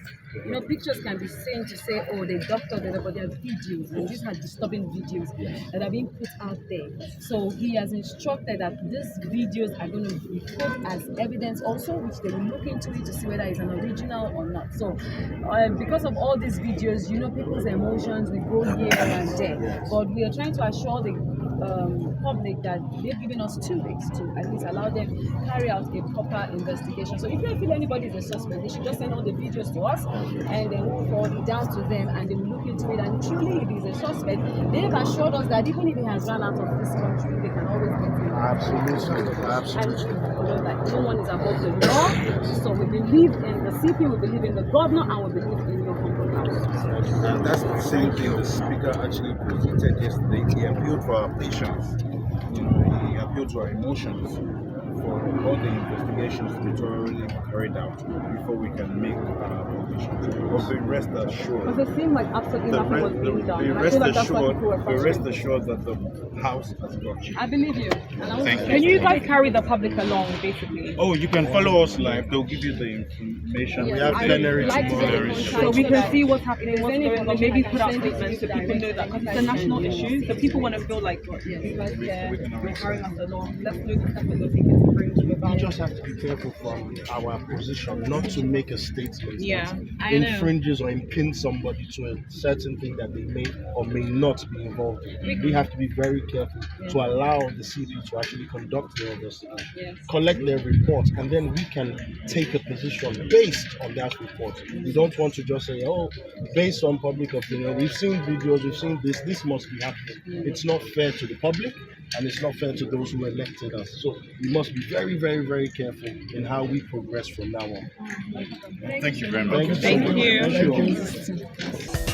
pictures can be seen to say, oh, they doctored it, but there are videos, and these are disturbing videos that are being put out there. So he has instructed that these videos are going to be put as evidence also, which they will look into it to see whether it's an original or not. So because of all these videos, people's emotions will go here and there. But we are trying to assure the public that they've given us 2 weeks to at least allow them carry out a proper investigation. So if they feel anybody is a suspect, they should just send all the videos to us and then we'll forward it down to them and they will look into it. And truly, if he's a suspect, they've assured us that even if he has run out of this country, they can always get him. Absolutely. And that no one is above the law. So we believe in the CP, we believe in the governor, and we believe in your humble house. And that's the same thing the speaker actually presented yesterday. He appealed for our patience. He appealed to our emotions for all the investigations to be thoroughly carried out before we can make conclusions. But we rest assured. Because it seemed like absolutely nothing was being done. We And I rest feel like that's what assured. people were We rest frustrated. assured that the House has got you. I believe you. And I Thank you. Can you guys carry the public along, basically? Oh, you can follow us live. They'll give you the information. We have plenary tomorrow. So we can see what's happening, what's going on, maybe put out statements so people know that, because it's a national issue, so people want to feel like you guys care, we're carrying us along. Let's do the stuff that we're taking to bring to We about. just have to be careful from our position not to make a statement Yeah, that I know. infringes or impins somebody to a certain thing that they may or may not be involved in. We have to be very careful to allow the CP to actually conduct their investigation, collect their report, and then we can take a position based on that report. We don't want to just say, oh, based on public opinion, we've seen videos, we've seen this must be happening. It's not fair to the public, and it's not fair to those who elected us. So we must be very, very, very careful in how we progress from now on. Thank you very much. Thank you so much. Thank you. Thank you all.